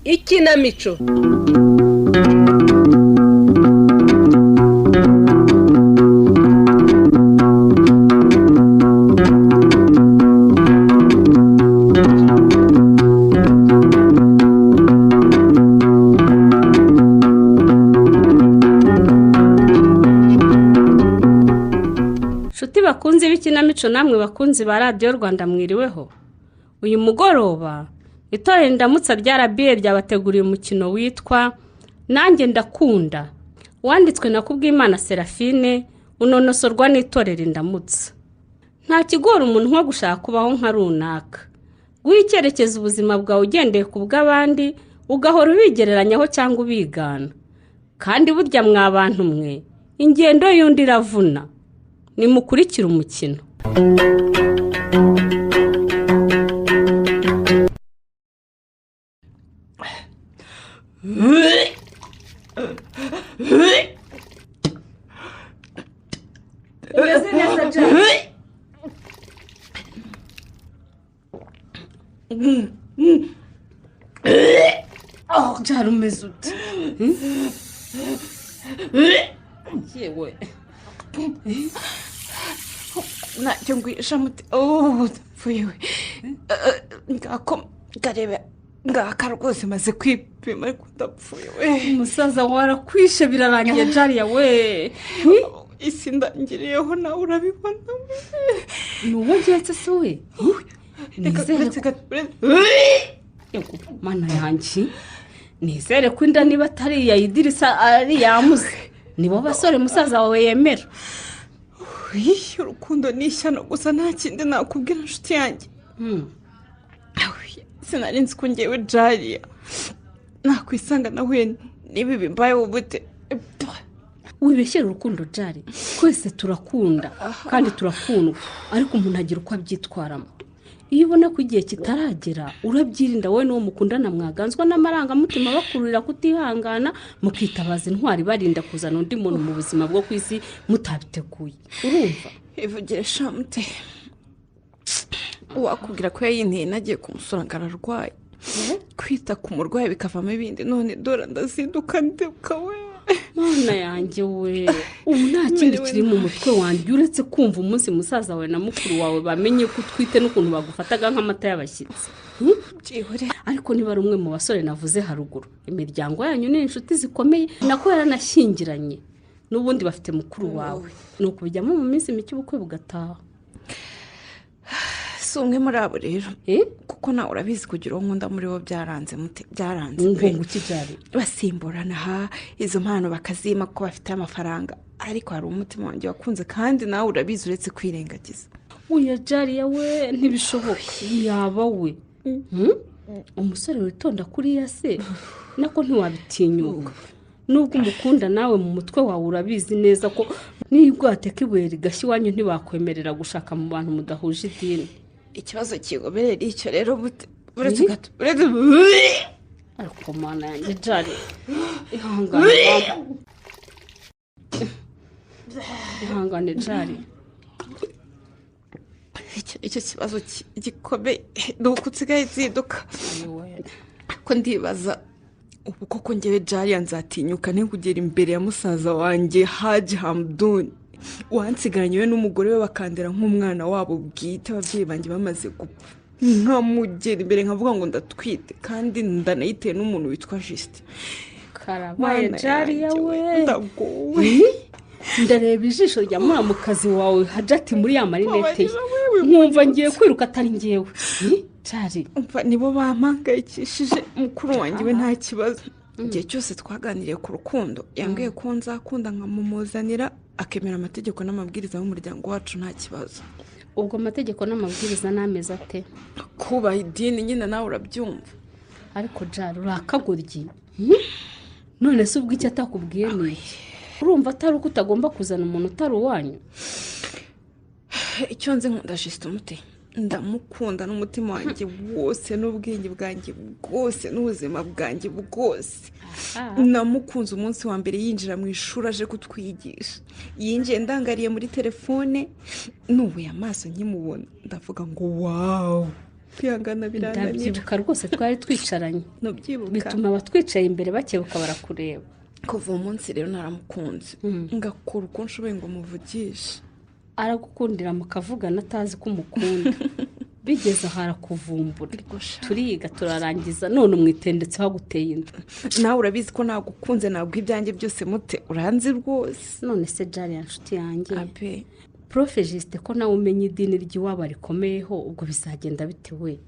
Ikinamico. Shuti bakunzi b'ikinamico namwe bakunzi ba Radio Rwanda mwiriweho. Uyu mugoroba itorero Indamutsa rya RBA ryabateguriye umukino witwa Nanjye ndakunda, wanditswe na Kglinews Serafine, unonosorwa n'itorero Indamutsa. Nta kigora umuntu nko gushaka kubaho nka runaka. Guha icyerekezo ubuzima bwawe ugendeye ku bw'abandi, ugahora ubigereranyaho cyangwa ubigana. Kandi burya mwabantu mwe, ingendo y'undi iravuna. Nimukurikira umukino. Umeze neza Jack? Oh, Jack umeze ute? Yewe. Ntacyo ngwisha muti. Oh, fuyewe. Ngako garebe ngaka rwose maze kwipima ariko ndapfuye we. Umusaza warakwishe birarangiye Jariya we. Isi ndangiriyeho nawe urabibona. Nuwo ngetse se we? Nizere ko mana yanjye. Nizere ko inda niba atari ya Idirisa ari yamuze. Nibo basore musaza wawe yemera. Urukundo n'ishyano gusa nta kindi nakubwira nshuti yanjye. Sinari nzi ko ngewe Jariya nakwisanga nawe nibi bimbaye ubute. Wibeshyera urukundo Jari, twese turakunda kandi turakundwa, ariko umuntu agira uko abyitwaramo. Iyo ubona ko igihe kitaragera urabyirinda wowe n'uwo mukundana mwaganzwa n'amarangamutima bakururira kutihangana, mukitabaza intwari barinda kuzana undi muntu mu buzima bwo kwisi mutabiteguye. Urumva? Ivugire shamute. Wakubwira ko yayinteye nagiye kumusura ngararwaye. Kwita ku murwayi bikavamo ibindi, none dora ndazinduka ndebuka we. Mana yanjye we, ubu nta kindi kiri mu mutwe wanjye uretse kumva umunsi musaza wawe na mukuru wawe bamenye ko utwite n'ukuntu bagufataga nk'amata y'abashyitsi. Ariko niba ari umwe mu basore navuze haruguru, imiryango yanyu ni inshuti zikomeye, nako yaranashyingiranye n'ubundi bafite mukuru wawe, nuko bijyamo mu minsi mike ubukwe bugataha. Umwe muri abo rero kuko nawe urabizi kugira uwo nkunda muri bo byaranze ngo ukijari basimburana izo mpano bakazima ko bafite amafaranga, ariko hari umutima wanjye wakunze kandi nawe urabizi uretse kwirengagiza. Uya Jariya we ntibishoboka yaba we. Umusore witonda kuri yase nako ntiwabitinyuka. Nubwo umukunda nawe mu mutwe wawe urabizi neza ko nibwo ateka ibuye rigashya iwanyu ntibakwemerera gushaka mu bantu mudahuje idini. Ikibazo kigoberera icyo rero buretse gato ariko mana yanjye Jari ihangane Jari. Icyo kibazo gikomeye nuko usigaye ziduka ko ndibaza ubu koko ngewe Jariya nzatinyuka ntikugera imbere ya musaza wanjye Haji Hamdun wansigaranye n'umugore we bakandera nk'umwana wabo bwite, ababyeyi banjye bamaze gupfa. Nkamugera imbere nkavuga ngo ndatwite kandi ndanayiteye n'umuntu witwa Juste. Karabaye Jariya we, ndareba ijisho rya muramukazi wawe Hajati muri ya marinete nkumva ngiye kwiruka atari ngewe. Jari nibo bampangayikishije. Mukuru wanjye we nta kibazo, igihe cyose twaganiriye ku rukundo yambwiye ko nzakunda nkamumuzanira akemera amategeko n'amabwiriza y'umuryango wacu nta kibazo. Ubwo amategeko n'amabwiriza n'ameza ate? Kubaha idini nyine nawe urabyumva. Ariko Jari urakaguryi. None se ubwo icyo atakubwiye ni iki? urumva atari uko utagomba kuzana umuntu utari uwanyu? icyo nzi nkunda Justin mute ndamukunda n'umutima wanjye wose n'ubwenge bwanjye bwose n'ubuzima bwanjye bwose. Namukunze umunsi wa mbere yinjira mu ishuri aje kutwigisha, yinjiye ndangariye muri telefone, nubuye amaso nkimubona ndavuga ngo wow, kwihangana birananira. Ndabyibuka rwose twari twicaranye, bituma abatwicaye imbere bakebuka barakureba. Kuva umunsi rero naramukunze, ngakora uko nshoboye ngo muvugishe. Aragukundira mukavugana atazi ko umukunda. Bigeze harakuvumbura, turiga turarangiza, none umwitendetseho guteye inda. Nawe urabizi ko nagukunze, nabwo ibyanjye byose mute uranzi rwose. None se Jari inshuti yanjye, abe Profe Juste ko nawe umenye idini ry'iwabo rikomeyeho, ubwo bizagenda bitewe.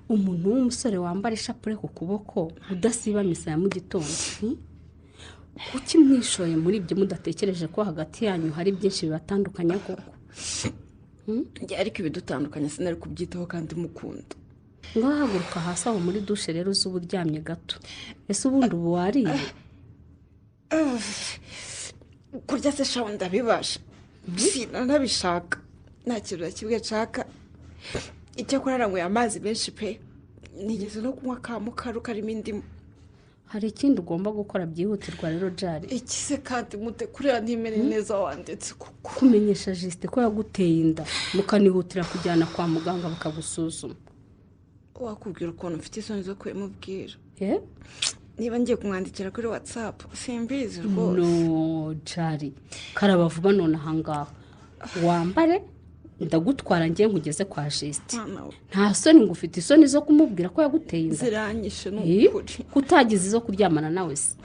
Umuntu w'umusore wambara ishapure ku kuboko udasiba misa ya mu gitondo, kuki mwishoye muri ibyo mudatekereje ko hagati yanyu hari byinshi bibatandukanya koko? Ariko ibidutandukanya sinari kubyitaho kandi mukunda. Ngahaguruka hasi aho muri dushe rero z'uburyamye gato. Ese ubundi ubu wariye? Kurya se shawo ndabibasha, sinanabishaka, nta kintu nakimwe nshaka. Icyo kurara ngo amazi menshi pe, nigeze no kunywa kamukaru karimo indimu. Hari ikindi ugomba gukora byihutirwa rero Jari. Ikise kandi mute kurera ntimere neza wandetse kuko kumenyesha Juste ko yaguteye inda, mukanihutira kujyana kwa muganga bakagusuzuma. Wakubwira ukuntu mfite isoni zo kwemubwira. Niba ngiye kumwandikira kuri WhatsApp simbizi rwose. No Jari, karaba vuba none ahangaha wambare ndagutwara ngiye nkugeze kwa Juste. Nta soni ngufite isoni zo kumubwira ko yaguteye inda. Ziranyishe n'ukuri. Kutagize zo kuryamana nawe se.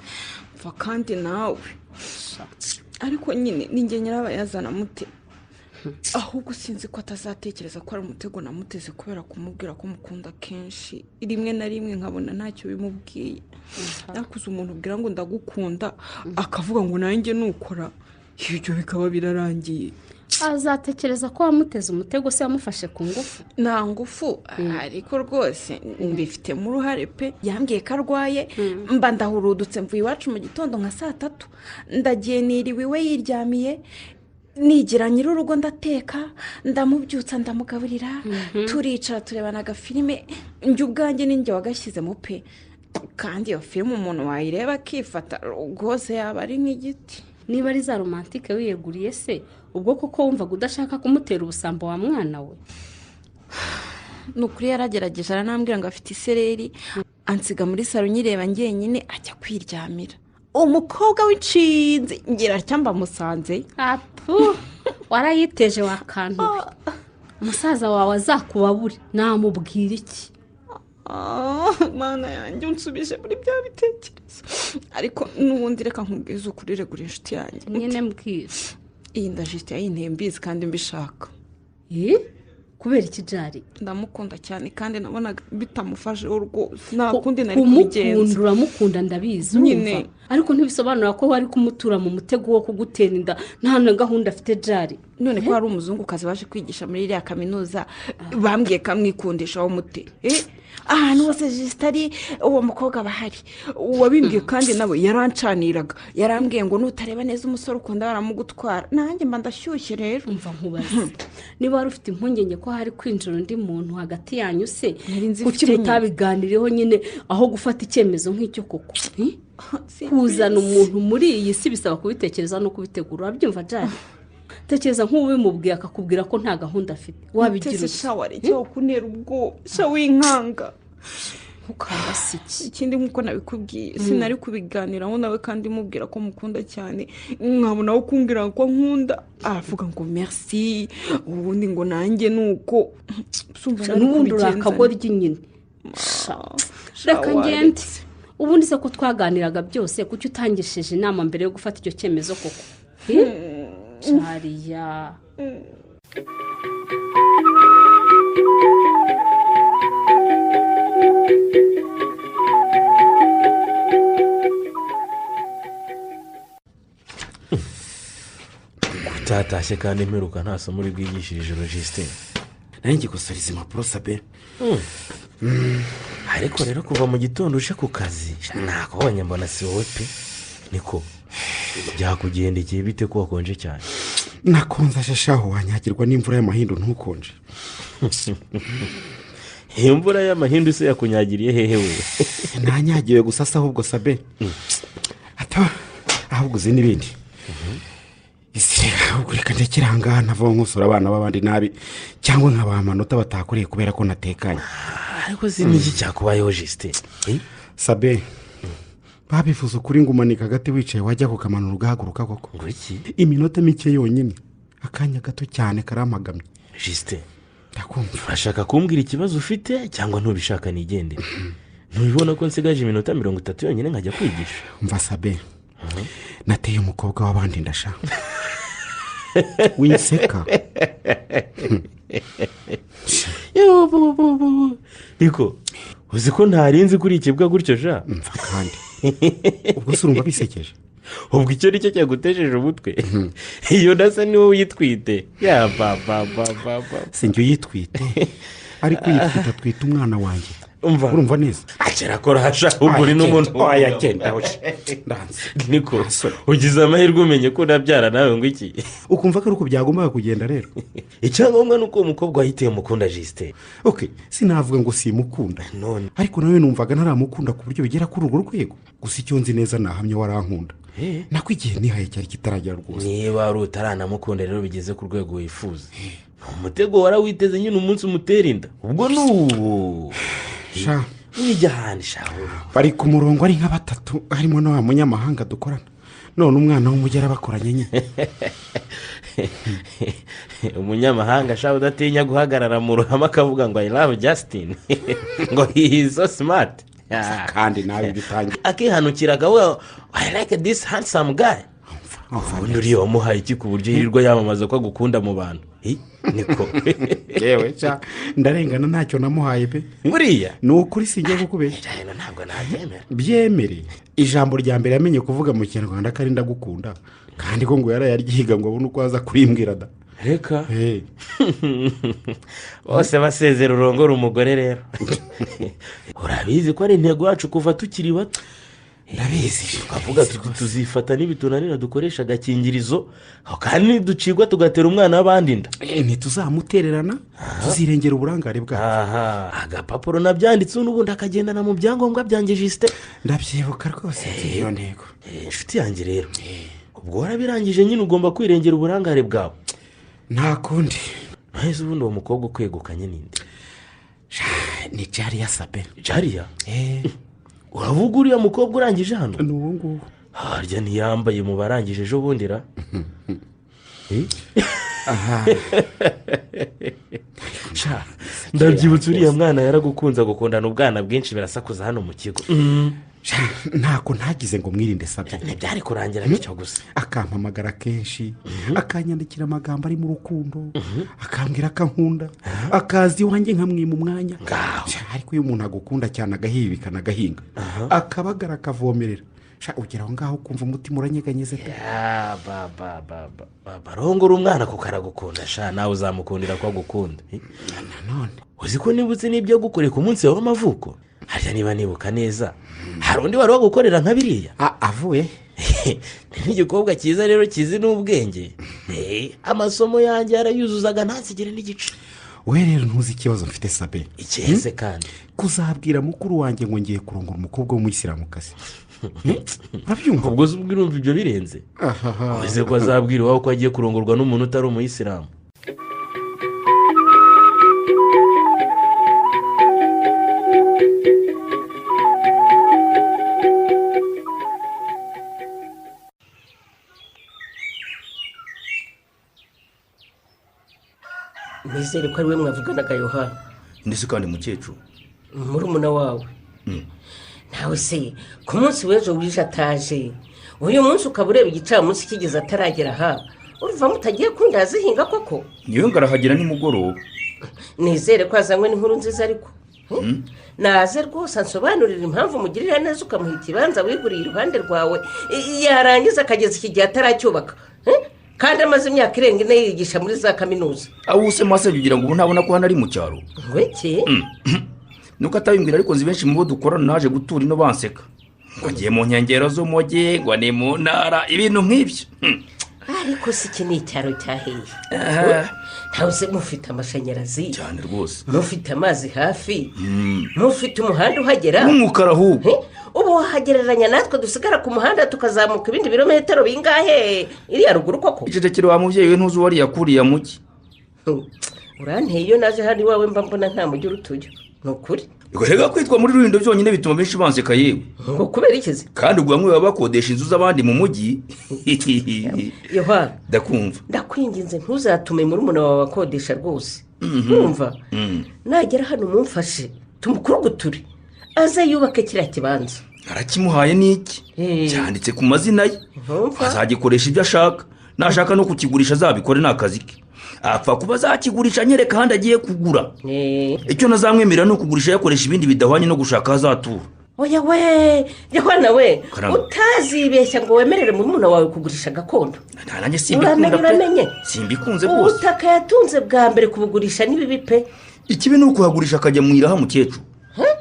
Mva kandi nawe. Ariko nyine ninjye nyirabayazana mute. Ahubwo sinzi ko atazatekereza ko ari umutego namuteze kubera kumubwira ko mukunda kenshi. Rimwe na rimwe nkabona ntacyo bimubwiye. Nakuze umuntu ubwira ngo ndagukunda akavuga ngo nanjye nukora, ibyo bikaba birarangiye. Azatekereza ko wamuteze umutego se yamufashe ku ngufu? Nta ngufu, ariko rwose mbifitemo uruhare pe. Yambwiye ko arwaye, mba ndahurudutse mvuye iwacu mu gitondo nka 3:00, ndagiye niriwe iwe yiryamiye, nigira nyir'urugo ndateka, ndamubyutsa ndamugaburira, turicara turebana agafilime, njye ubwanjye ninjye wagashyizemo pe. Kandi iyo filime umuntu wayireba akifata rwose yaba ari nk'igiti. Niba ari za romantike wiyeguriye se, ubwo koko wumvaga udashaka kumutera ubusambo wa mwana we? Nukuri yaragerageje aranambwira ngo afite isereri, ansiga muri salo nyireba ngenyine ajya kwiryamira. Umukobwa w'inshinzi ngira cyamba musanze. Apu, warayiteje wakantu. Umusaza wawe azakubabure, namubwira iki? Mana yanjye unsubije muri bya bitekerezo. Ariko nubundi reka nkubwize ukuri regura inshuti yanjye. Nyine mbwira. Iyi ndajiste yayintembize kandi mbishaka. Kubera iki Jari? Ndamukunda cyane kandi nabonaga bitamufashe rwose. Nakundi nari kubigenza. Kumukunda mukunda ndabizi nyine. Ariko ntibisobanura ko wari kumutura mu mutego wo kugutera inda, nta na gahunda afite Jari. None ko hari umuzungukazi waje kwigisha muri iriya kaminuza, bambwiye kamwikundisha wo mute. Ahantu hose Juste uwo mukobwa bahari. Wabimbwiye kandi nawe yarancaniraga. Yarambwiye ngo nutareba neza umusore ukunda baramugutwara. Nanjye mba ndashyushye rero. Umva nkubaze. Niba wari ufite impungenge ko hari kwinjira undi muntu hagati yanyu se, kuki mutabiganiriyeho nyine aho gufata icyemezo nk'icyo koko? Kuzana umuntu muri iyi si bisaba kubitekereza no kubitegura. Urabyumva Jari? Tekereza nk'ubu bimubwiye akakubwira ko nta gahunda afite, wabigira iki? Shawari cyo kunera ubwo shawinkanga ukabasiki. Ikindi nkuko nabikubwiye sinari kubiganiraho nawe kandi mubwira ko mukunda cyane, nkabona aho kumbwira ko nkunda avuga ngo merci, ubundi ngo nanjye nuko sumva n'ubundi urakagorya nyine. Reka ngende. Ubundi se ko twaganiraga byose, kuki utangishije inama mbere yo gufata icyo cyemezo koko? Jariya. Kutatashye kandi mperuka nta somo rwigishije Juste. Nanjye gusariza impapuro sabe. Ariko rero kuva mu gitondo uje ku kazi nakubonye mbona si wowe pe. Niko byakugendekeye bite ko wakonje cyane? nakunze ashashaho wanyagirwa n'imvura y'amahindu ntukonje. Imvura y'amahindu se yakunyagiriye hehe wewe? nanyagiwe gusa se ahubwo sabe ahubwo uzi n'ibindi. isi ahubwo reka ndekera ahangaha nava nkosora abana b'abandi nabi cyangwa nkabaha amanota batakoreye kubera ko natekanye. Ariko si n'iki cyakubayeho Justin? sabe babivuze ukuri ngumanika hagati wicaye wajya kukamanura ugahaguruka koko. Ngo iki? iminota mike yonyine akanya gato cyane karampagamye. Justin, ndakumva. urashaka kumbwira ikibazo ufite cyangwa ntubishaka nigendere? Ntubibona ko nsigaje iminota 30 yonyine nkajya kwigisha? Umva sabe, nateye umukobwa w'abandi ndasha. winseka. Niko uzi ko ntarinzi kuri ikibwa gutyo ja? Mva kandi ubwo se urumva bisekeje? Ubwo icyo nicyo cyagutejeje umutwe? Iyo ndasa niwo uyitwite. Ya baba sinjye uyitwite ariko uyitwita twita umwana wanjye. urumva neza? Akira ko rasha ubwo uri n'umuntu wayagenda ndanze. Niko ugize amahirwe umenye ko nabyara nawe ngo iki? Ukumva ko uko byagombaga kugenda rero? Icyangombwa nuko umukobwa wahiteye mukunda Justin. Okay, sinavuga ngo simukunda none, ariko nawe numvaga ntaramukunda ku buryo bigera kuri urwo rwego. Gusa icyo nzi neza nahamye warankunda. Nako igihe nihaye cyari kitaragera rwose. Niba ari utaranamukunda rero bigeze ku rwego wifuza, umutego warawiteze nyine umunsi umuterinda. Ubwo nuwo sha wijyahani shaho bari ku murongo ari nka batatu harimo no munyamahanga dukorana. None umwana w'umugera bakoranye nyine. Umunyamahanga shaho udatinya guhagarara mu ruhame akavuga ngo I love Justin. Ngo he is so smart. Kandi nawe bitangiye akihanukiraga we I like this handsome guy. Ubundi wamuhaye iki ku buryo yirirwa yamamaza ko agukunda mu bantu? Niko yewe cha ndarengana ntacyo namuhaye pe. Buriya ni ukuri singiye kukubeshya cyane ntabwo nabyemera. Byemere ijambo rya mbere yamenye kuvuga mu Kinyarwanda kandi ndagukunda kandi ko ngo yararyiga ngo abone uko aza kurimbwira da. Reka bose basezera urongora umugore rero. Urabizi ko ari intego yacu kuva tukiri bato? Ndabizi twavuga tuzifata n'ibitunanira dukoresha agakingirizo kandi ducigwa tugatera umwana w'abandi nda. Ntituzamutererana tuzirengera uburangare bwacu. Agapapuro nabyanditse n'ubundi akagendana mu byangombwa byanjye Justin. Ndabyibuka rwose iyo ntego. Inshuti yanjye rero ubwo warabirangije nyine ugomba kwirengera uburangare bwawe. Nta kundi. Nahise ubundi uwo mukobwa ukwegukanye ninde? Ni Jariya sabe. Jariya? Uravuga uriya mukobwa urangije hano? N'uwo nguwo. Harya ntiyambaye mu barangije ejo bundi ra? Ndabyibutse uriya mwana yaragukunze gukundana ubwana bwinshi birasakuza hano mu kigo. Ntako ntagize ngo mwirinde sabye. Ntibyari kurangira bityo gusa. Akampamagara kenshi, akanyandikira amagambo ari mu rukundo, akambwira akankunda, akazi wanjye nkamwima umwanya. Ariko uyu muntu agukunda cyane agahibikana agahinga, akabagara akavomerera. Ugeraho ngaho kumva umutima uranyeganyeze pe. Barongora umwana ko karagukunda nawe uzamukundira ko agukunda. None uzi ko nibutse n'ibyo gukorera ku munsi w'amavuko? Harya niba nibuka neza hari undi wari wagukorera nka biriya? Avuye n'igikobwa cyiza rero kizi n'ubwenge. Amasomo yanjye yarayuzuzaga ntasigire n'igice. We rero ntuzi ikibazo mfite sabe. Ikiheze kandi kuzabwira mukuru wanjye ngo ngiye kurongora umukobwa w'umuyisilamukazi. Urabyumva? Ubwo urumva ibyo birenze? Uzi ko azabwira iwawe ko agiye kurongorwa n'umuntu utari umuyisilamu? Nizere ko ari we mwavuganaga Yohana. Ndetse kandi mukecuru murumuna wawe. Nawe se ku munsi w'ejo wije ataje, uyu munsi ukaba ureba igicamunsi kigeze ataragera aha, urumva mutagiye kundazihinga koko? niyo ngarahagera nimugoroba. Nizere ko azanywe n'inkuru nziza ariko naze rwose ansobanurira impamvu mugirira neza ukamuha ikibanza wiguriye iruhande rwawe yarangiza akageza iki gihe ataracyubaka, kandi amaze imyaka irenga ine yigisha muri za kaminuza. Awuse mase bigira ngo ubu ntabona ko hano ari mu cyaro. Ngweke nuko atabimbwira ariko nzi benshi mu bo dukorana naje gutura ino banseka ngo agiye mu nkengero z'umujyi ngo ni mu ntara ibintu nk'ibyo. ariko si iki ni icyaro cyahiye ntawe se mufite amashanyarazi cyane rwose, mufite amazi hafi, mufite umuhanda uhagera n'umukara ahubwo. ubu wahagereranya natwe dusigara ku muhanda tukazamuka ibindi birometero bingahe iriya ruguru koko? icecekere wa mubyeyi we ntuzi uwariye akuriye mujyi. uranteye iyo naje hano iwawe mba mbona nta mujyi urutujya ni ukuri. reka kwitwa muri Rulindo byonyine bituma benshi banseka yewe. ngo kubera ikizi? kandi ubwo bamwe baba bakodesha inzu z'abandi mu mujyi. yohana ndakumva, ndakwinginze ntuzatume murumuna wawe akodesha rwose. urumva nagera hano mumfashe tumukuruguture aze yubake kiriya kibanza. arakimuhaye n'iki cyanditse ku mazina ye, azagikoresha ibyo ashaka, nashaka no kukigurisha azabikore ni akazi ke. apfa kuba azakigurisha anyereka ahandi agiye kugura. icyo nazamwemerera ni ukugurisha yakoresha ibindi bidahwanye no gushaka aho azatura. oya we yohana we utazibeshya ngo wemerere murumuna wawe kugurisha gakondo. nanjye simbikunda pe, simbikunze rwose. ubutaka yatunze bwa mbere kubugurisha n'ibibi pe. ikibi ni ukuhagurisha akajya mu iraha mukecuru,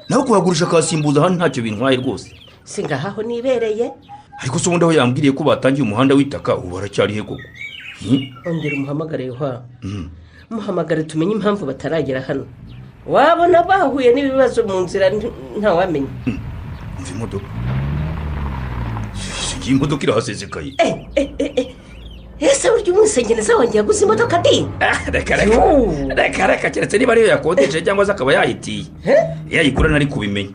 naho kuhagurisha akahasimbuza hano ntacyo bintwaye rwose. singahaho nibereye. ariko se ubundi aho yambwiriye ko batangiye umuhanda w'itaka ubu baracyari he koko? ongera umuhamagare yohana, muhamagare tumenye impamvu bataragera hano. wabona bahuye n'ibibazo mu nzira ntawamenya. mva imodoka, iyi modoka irahasesekaye. ese burya umwisengeneza wanjye yaguze imodoka di? reka keretse niba ariyo yakodesha cyangwa se akaba yayitiye. iyo ayigura ntari kubimenya.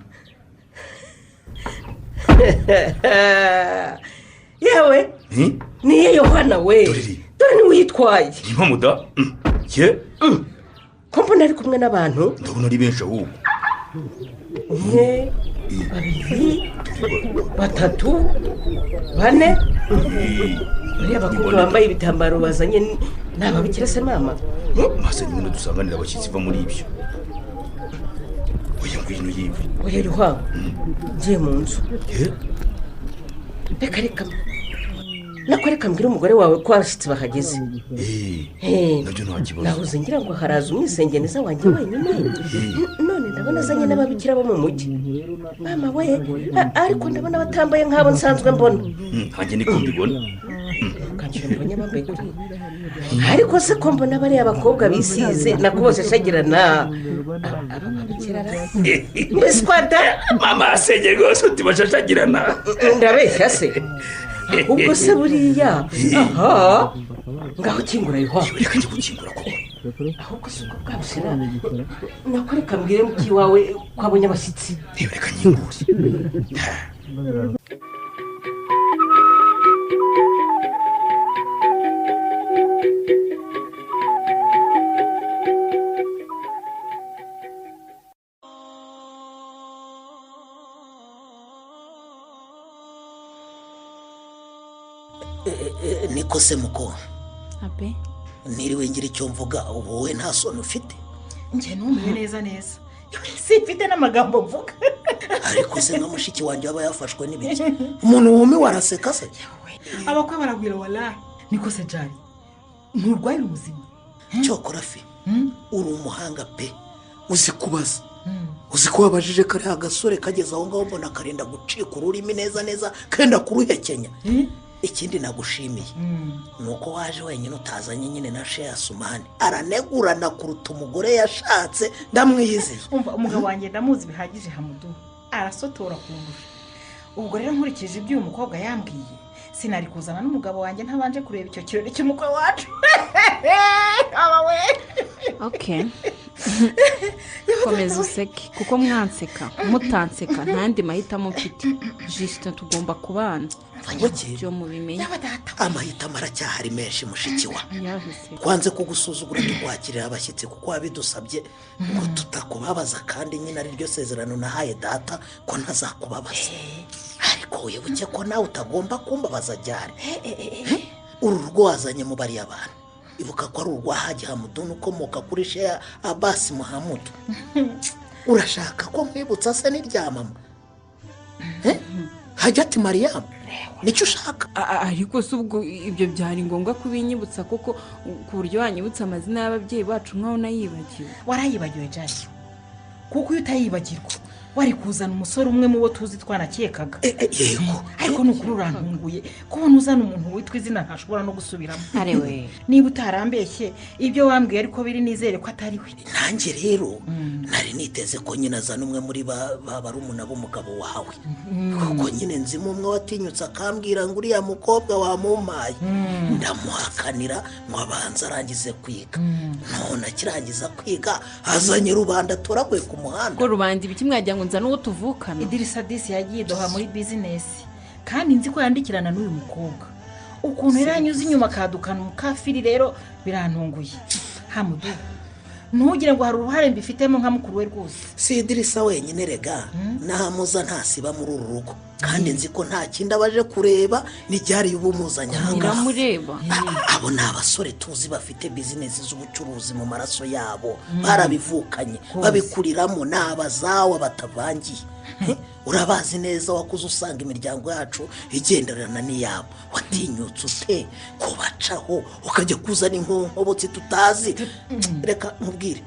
yewe niyo yohana we, dore niwe uyitwaye. niba muda ye ko mbona ari kumwe n'abantu. ndabona ari benshi ahubwo. umwe, babiri, batatu, bane. bariya bakobwa bambaye ibitambaro bazanye ni ababikira se mama? maze nyine dusanganira abashyitsi va muri ibyo. oya ngwino yive. oya yohana ngiye mu nzu. reka mbwira umugore wawe ko abashyitsi bahageze. nabyo nta kibazo. nabuze ngira ngo haraza umwisengeneza wanjye wenyine, none ndabona azanye n'ababikira bo mu mujyi. mama we ariko ndabona batambaye nk'abo nsanzwe mbona. ntange niko mbibona. kanjye mbonye bambaye kuri ariko se ko mbona bariya abakobwa bisize nako bose shagirana ababikira mbese kwada mama asenge rwose uti bashashagirana. ndabeshya se ubwo se buriya aha ngaho kingura yohana. reka njye gukingura koko. ahubwo si ubwo bwabusira nako reka mbwire muki wawe ko abonye abashyitsi. reka nyingure. niko se muko abe niriwe ngira icyo mvuga ubu wowe nta soni ufite? njye numiwe neza simfite n'amagambo mvuga. ariko se nka mushiki wanjye aba yafashwe n'ibiki? umuntu wumiwe araseka se? abakwe baragwira wala niko se jari nturwaye ubuzima. cyokora fi uri umuhanga pe, uzi kubaza, uzi ko wabajije kariya gasore kageze aho ngaho mbona karenda gucika ururimi neza neza kenda kuruhekenya. ikindi nagushimiye nuko waje wenyine utazanye nyine na sheya Sumani, aranegurana kuruta umugore yashatse. ndamwizeye. umva umugabo wanjye ndamuzi bihagije Hamudu, arasotora kundusha. ubwo rero nkurikije ibyo uyu mukobwa yambwiye sinari kuzana n'umugabo wanjye ntabanje kureba icyo kirori cy'umukwe wacu. aba we okay komeza useke kuko mwanseka mutanseka ntandi mahitamo mfite. jisita tugomba kubana byo mubimenye. amahitamo aracyahari menshi mushiki wa. kwanze kugusuzugura tukwakirira abashyitsi kuko wabidusabye ngo tutakubabaza, kandi nyine ari ryo sezerano nahaye data ko ntazakubabaza. ariko wibuke ko nawe utagomba kumbabaza ryari. uru rugo wazanye mu bariya bantu ibuka ko ari urwa Haji Hamuduni ukomoka kuri Sheya Abasi Muhamudu. urashaka ko nkwibutsa se n'irya mama Hajati Mariyamu? nicyo ushaka? ariko se ubwo ibyo byari ngombwa kubinyibutsa koko ku buryo wanyibutsa amazina y'ababyeyi bacu nk'aho nayibagiwe? warayibagiwe jari kuko iyo utayibagirwa wari kuzana umusore umwe mu bo tuzi twanakekaga yego ariko ni ukuri urantunguye kubona uzana umuntu witwa izina ntashobora no gusubiramo arewe niba utarambeshye ibyo wambwiye ariko biri nizere ko atari we nanjye rero nari niteze ko nyine azana umwe muri ba barumuna b'umugabo wawe kuko nyine nzimo umwe watinyutse akambwira ngo uriya mukobwa wamumpaye ndamuhakanira ngo abanze arangize kwiga none akirangiza kwiga azanye rubanda atoraguye ku muhanda ngo rubanda ibiki mwagira ngo nzane uwo tuvukana idirisa disi yagiye doha muri bizinesi kandi nzi ko yandikirana n'uyu mukobwa ukuntu yari anyuze inyuma akadukana umukafiri rero birantunguye hamudu ntugire ngo hari uruhare mbifitemo nka mukuru we rwose si idirisa wenyine rega nahamuza ntasiba muri uru rugo kandi nzi ko nta kindi abaje kureba n'ibyari ubumuzanye ahangaha muramureba abo ni abasore tuzi bafite bizinesi z'ubucuruzi mu maraso yabo barabivukanye babikuriramo ni abazawa batavangiye urabazi neza wakuze usanga imiryango yacu igenderana n'iyabo watinyutse ute kubacaho ukajya kuzana inkobotsi tutazi reka nkubwire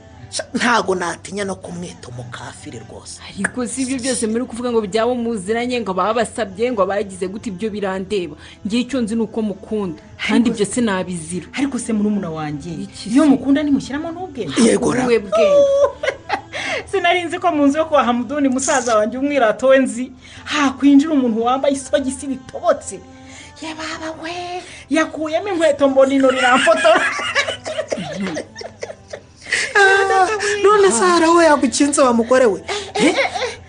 ntago natinya no kumwita umukafiri rwose ariko si ibyo byose muri kuvuga ngo byabo muziranye ngo babasabye ngo bagize gute ibyo birandeba ngiye icyo nzi nuko mukunda kandi ibyo sinabizira ariko se murumuna wanjye iyo mukunda nimushyiramo n'ubwenge yegora wowe bwenge sinari nzi ko mu nzu yo kwa hamuduni musaza wanjye umwirato we nzi hakwinjira umuntu wambaye isogisi ritobotse ye baba we yakuyemo inkweto mbona ino riramfotora none sara we yagukinze wa mugore we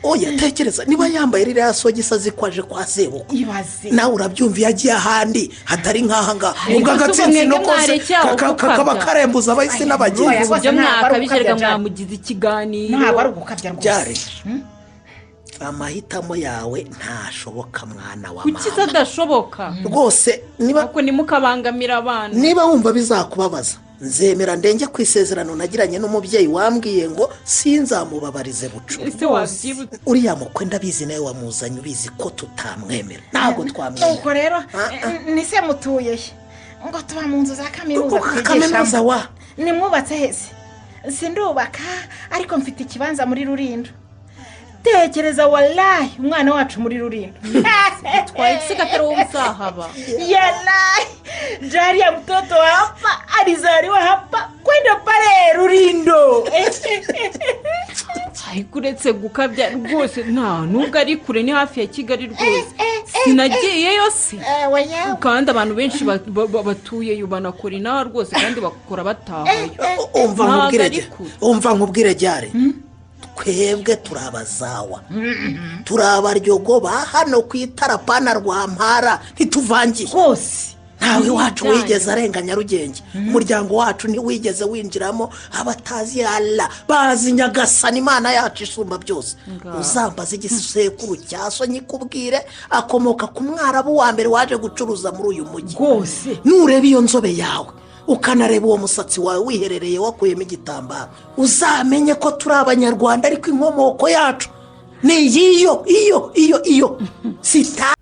oya tekereza niba yambaye ririya sogisi azikwaje kwa sebukwe ibaze nawe urabyumva iyo agiye ahandi hatari nk'aha ngaha ubwo agatsinzi no kose kakaba karembuza abahisi n'abagenzi uburyo mwakabije reka mwamugize ikiganiro ntabwo ari ugukabya byari rwose amahitamo yawe ntashoboka mwana wa kuki mama adashoboka rwose ariko ntimukabangamira abana niba wumva bizakubabaza nzemera ndenge ku isezerano nagiranye n'umubyeyi wambwiye ngo sinzamubabarize bucuru ese wabyibutse uriya mukwe ndabizi nawe wamuzanye ubizi ko tutamwemera ntabwo twamwemera nuko rero ni se mutuye ngo tuba mu nzu za kaminuza kaminuza wa nimwubatse hese sindubaka ariko mfite ikibanza muri Rurindo tekereza wallahi umwana wacu muri Rurindo twayisigatira uwo uzahaba yalahi jari ya mtoto hapa alizaliwa hapa kwenda pale Rurindo ariko uretse gukabya rwose nta nubwo ari kure ni hafi ya Kigali rwose sinagiyeyo se kandi abantu benshi batuyeyo banakora inaha rwose kandi bakora batahayo umva nkubwire jyare twebwe turabazawa turabaryogo ba hano ku itarapana rwa mpara ntituvangiye hose ntawe wacu wigeze arenga Nyarugenge umuryango wacu ntiwigeze winjiramo abatazi yalla bazi Nyagasani Imana yacu isumba byose uzambaza igisekuru cyaso nyikubwire akomoka ku mwarabu wa mbere waje gucuruza muri uyu mujyi rwose nureba iyo nzobe yawe ukanareba uwo musatsi wawe wiherereye wakuyemo igitambaro uzamenye ko turi abanyarwanda ariko inkomoko yacu ni iyo sita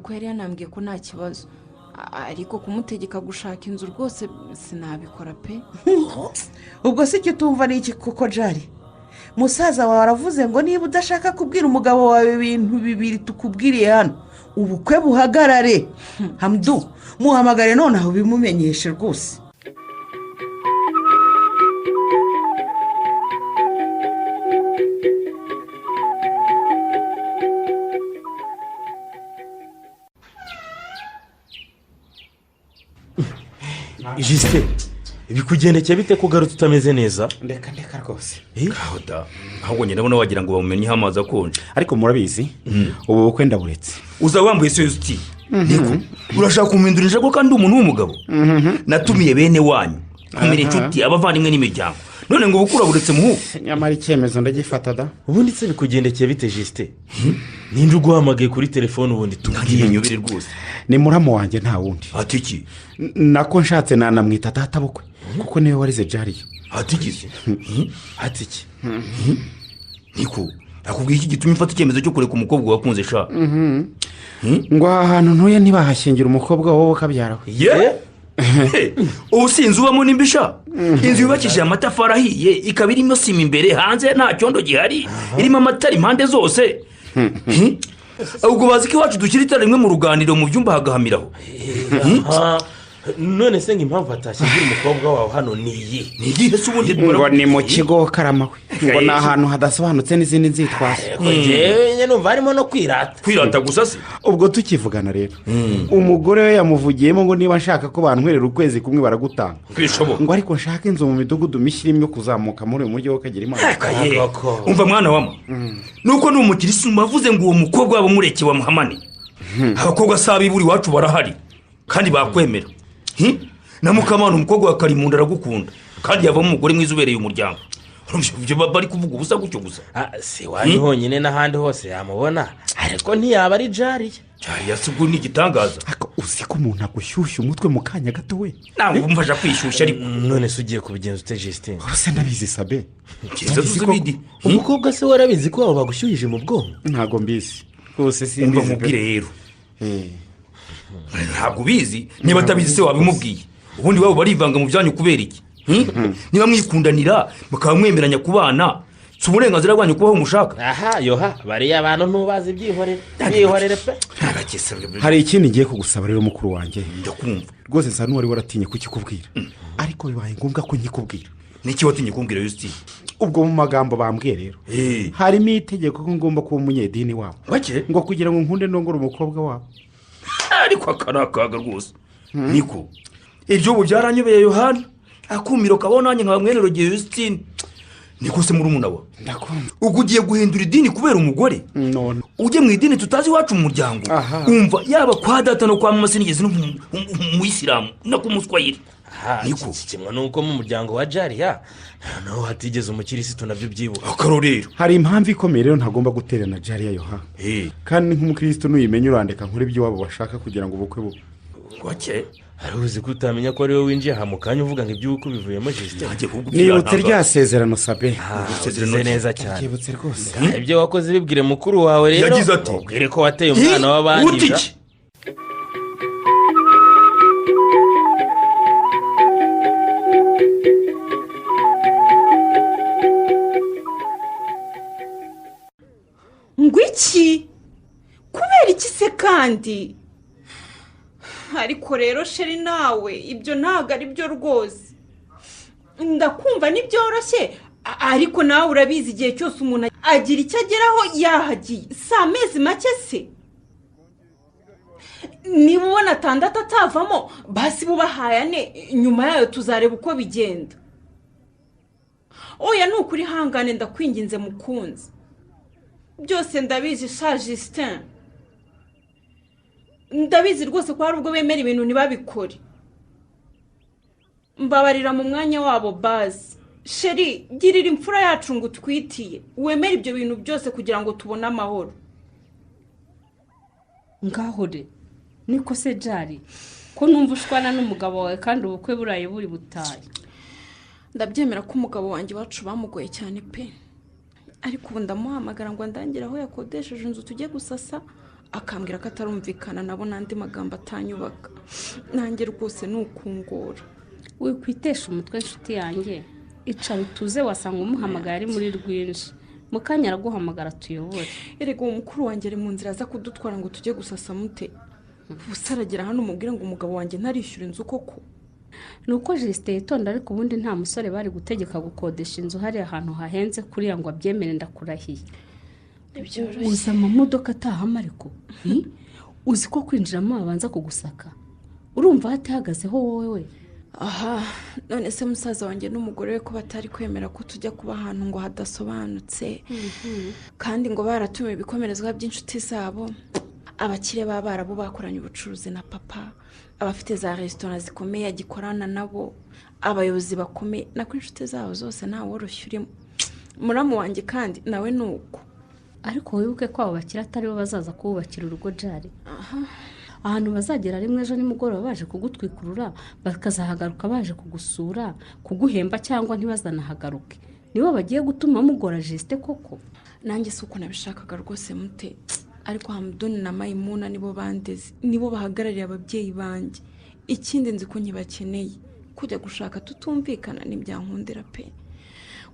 ko yari yanambwiye ko nta kibazo ariko kumutegeka gushaka inzu rwose sinabikora pe. ubwo si icyo utumva ni iki koko jari musaza wawe aravuze ngo niba udashaka kubwira umugabo wawe ibintu bibiri tukubwiriye hano ubukwe buhagarare. Hamdu muhamagare noneho bimumenyeshe rwose. Jisite bikugendekeye bite kugarutse utameze neza? ndeka rwose kahoda ahubwo njye ndabona wagira ngo bamumenyeho amazi akonje. ariko murabizi ubu bukwe ndaburetse. uza wambaye sositi niko urashaka kumindura injego kandi umuntu w'umugabo. natumiye bene wanyu kumira inshuti abavandimwe n'imiryango none ngo ubukura buretse muhu. nyamara icyemezo ndagifata da. ubundi se bikugendekeye bite Jisite? ninde uguhamagaye kuri telefone ubundi tubwiye nyobere rwose? ni muramu wanjye nta wundi. atiki nako nshatse nanamwita data bukwe kuko niwe warize jariyo. atiki atiki niko akubwiye iki gituma mfata icyemezo cyo kureka umukobwa wakunze sha. ngo aha hantu ntuye ntibahashyingira umukobwa wowe ukabyara we. ye ubu sinzi ubamo n'imbisha. inzu yubakishije amatafari ahiye ikaba irimo sima imbere hanze nta cyondo gihari irimo amatara impande zose. ubwo bazi ko iwacu dushyira itara rimwe mu ruganiriro mu byumba hagahamiraho. none se ngo impamvu atashyingira umukobwa wawe hano ni iyihe se ubundi? ngo ni mu kigo karama we ngo ni ahantu hadasobanutse n'izindi nzitwazo. njyewe numva harimo no kwirata gusa se. ubwo tukivugana rero umugore we yamuvugiyemo ngo niba nshaka ko bantwerera ukwezi kumwe baragutanga ngo ariko nshaka inzu mu midugudu mishya irimo kuzamuka muri uyu mujyi wo kagira imana. umva mwana wama nuko ni umukirisi wavuze ngo uwo mukobwa waba mureke wamuhamane. abakobwa saba iburi iwacu barahari kandi bakwemera. na mukamana umukobwa wa karimunda aragukunda kandi yavamo umugore mwiza ubereye umuryango. bari kuvuga ubusa gutyo gusa. si wanyu honyine n'ahandi hose yamubona ariko ntiyaba ari jariya. jariya si ubwo ni igitangaza. uzi ko umuntu agushyushya umutwe mu kanya gato we. ntabwo umfasha kwishyushya ariko. none se ugiye kubigenza ute Jisite? ubuse ndabizi sabe. umukobwa se warabizi ko waba bagushyuhije mu bwonko? ntabwo mbizi rwose simbizi. umva mubwire rero ntabwo ubizi niba atabizi se wabimubwiye. ubundi waba barivanga mu byanyu kubera iki? niba mwikundanira mukaba mwemeranya kubana si uburenganzira bwanyu kubaho umushaka. aha yoha bariya abantu ntubazi byihorere pe. hari ikindi ngiye kugusaba rero mukuru wanjye. ndakumva rwose nsa n'uwari waratinye kukikubwira ariko bibaye ngombwa ko nkikubwira. niki watinye kumbwira Yusitini? ubwo mu magambo bambwiye rero harimo itegeko ko ngomba kuba umunyedini wabo ngo kugira ngo nkunde ndongore umukobwa wabo. ariko akarakaga rwose niko ibyo ubu byaranyobeye Yohana akumiro kabona nanjye nka mwene rogeye Yusitini. niko se muri umuna wa ndakumva ubwo ugiye guhindura idini kubera umugore none ujye mu idini tutazi iwacu mu muryango. umva yaba kwa data no kwa mama sinigeze no mu Isilamu no ku muswayiri. niko kimwe nuko mu muryango wa jariya naho hatigeze umukirisitu nabyo byibuka. akarorero hari impamvu ikomeye rero ntagomba guterana jariya Yoha. kandi nk'umukirisitu nuyimenya urandeka nkuri ibyo wabo bashaka kugira ngo ubukwe bube. wake hari uzi ko utamenya ko ari wowe winjiye aha mu kanya uvuga ngo iby'uko bivuyemo Jisite. nibutse rya sezerano sabe. ugize neza cyane. nibutse rwose ibyo wakoze bibwire mukuru wawe rero. yagize ati ubwire ko wateye umwana w'abandi. ngo iki kubera iki se kandi? ariko rero sheri nawe ibyo ntabwo ari byo rwose. ndakumva ntibyoroshye ariko nawe urabizi igihe cyose umuntu agira icyo ageraho yahagiye si amezi make se. niba ubona atandatu atavamo basi bubahayane nyuma yayo tuzareba uko bigenda. oya ni ukuri hangane ndakwinginze mukunzi byose ndabizi sha Justin. ndabizi rwose ko hari ubwo bemera ibintu ntibabikore. mbabarira mu mwanya wabo bazi. sheri girira imfura yacu ngo utwitiye wemere ibyo bintu byose kugira ngo tubone amahoro. ngahore niko se jari ko numva ushwana n'umugabo wawe kandi ubukwe burayi buri butaye. ndabyemera ko umugabo wanjye wacu bamugoye cyane pe ariko ubu ndamuhamagara ngo andangire aho yakodesheje inzu tujye gusasa akambwira ko atarumvikana nabo n'andi magambo atanyubaka. Nanjye rwose ni ukungora. wikwitesha umutwe inshuti yanjye, icara utuze wasanga umuhamagara ari muri rwinshi, mu kanya araguhamagara tuyobore. Erega uwo mukuru wanjye ari mu nzira aza kudutwara ngo tujye gusasa mute. Gusa aragera hano umubwire ngo umugabo wanjye ntarishyura inzu koko. Nuko Justin yitonda, ariko ubundi nta musore bari gutegeka gukodesha inzu hari ahantu hahenze kuriya ngo abyemere, ndakurahiye. Uza amamodoka atahamo ariko uzi ko kwinjiramo babanza kugusaka, urumva hatahagazeho wowe. Aha, none se musaza wanjye n'umugore we ko batari kwemera ko tujya kuba ahantu ngo hadasobanutse, kandi ngo baratumiye ibikomerezwa by'inshuti zabo. Abakire b'Abarabu bakoranye ubucuruzi na papa, abafite za resitora zikomeye agikorana nabo, abayobozi bakomeye, nako inshuti zabo zose nta woroshye urimo. Muramu wanjye kandi nawe nuko. Ariko wibuke ko abo bakire atari bo bazaza kubakira urugo Jari. Ahantu bazagera rimwe ejo nimugoroba baje kugutwikurura, bakazahagaruka baje kugusura, kuguhemba cyangwa ntibazanahagaruke. Nibo bagiye gutuma mugora Justin koko. Nanjye suko nabishakaga rwose mute, ariko Hamduni na Mayimuna nibo bandeze, nibo bahagarariye ababyeyi banjye. Ikindi nzi ko nkibakeneye, kujya gushaka tutumvikana n'ibyankundira pe.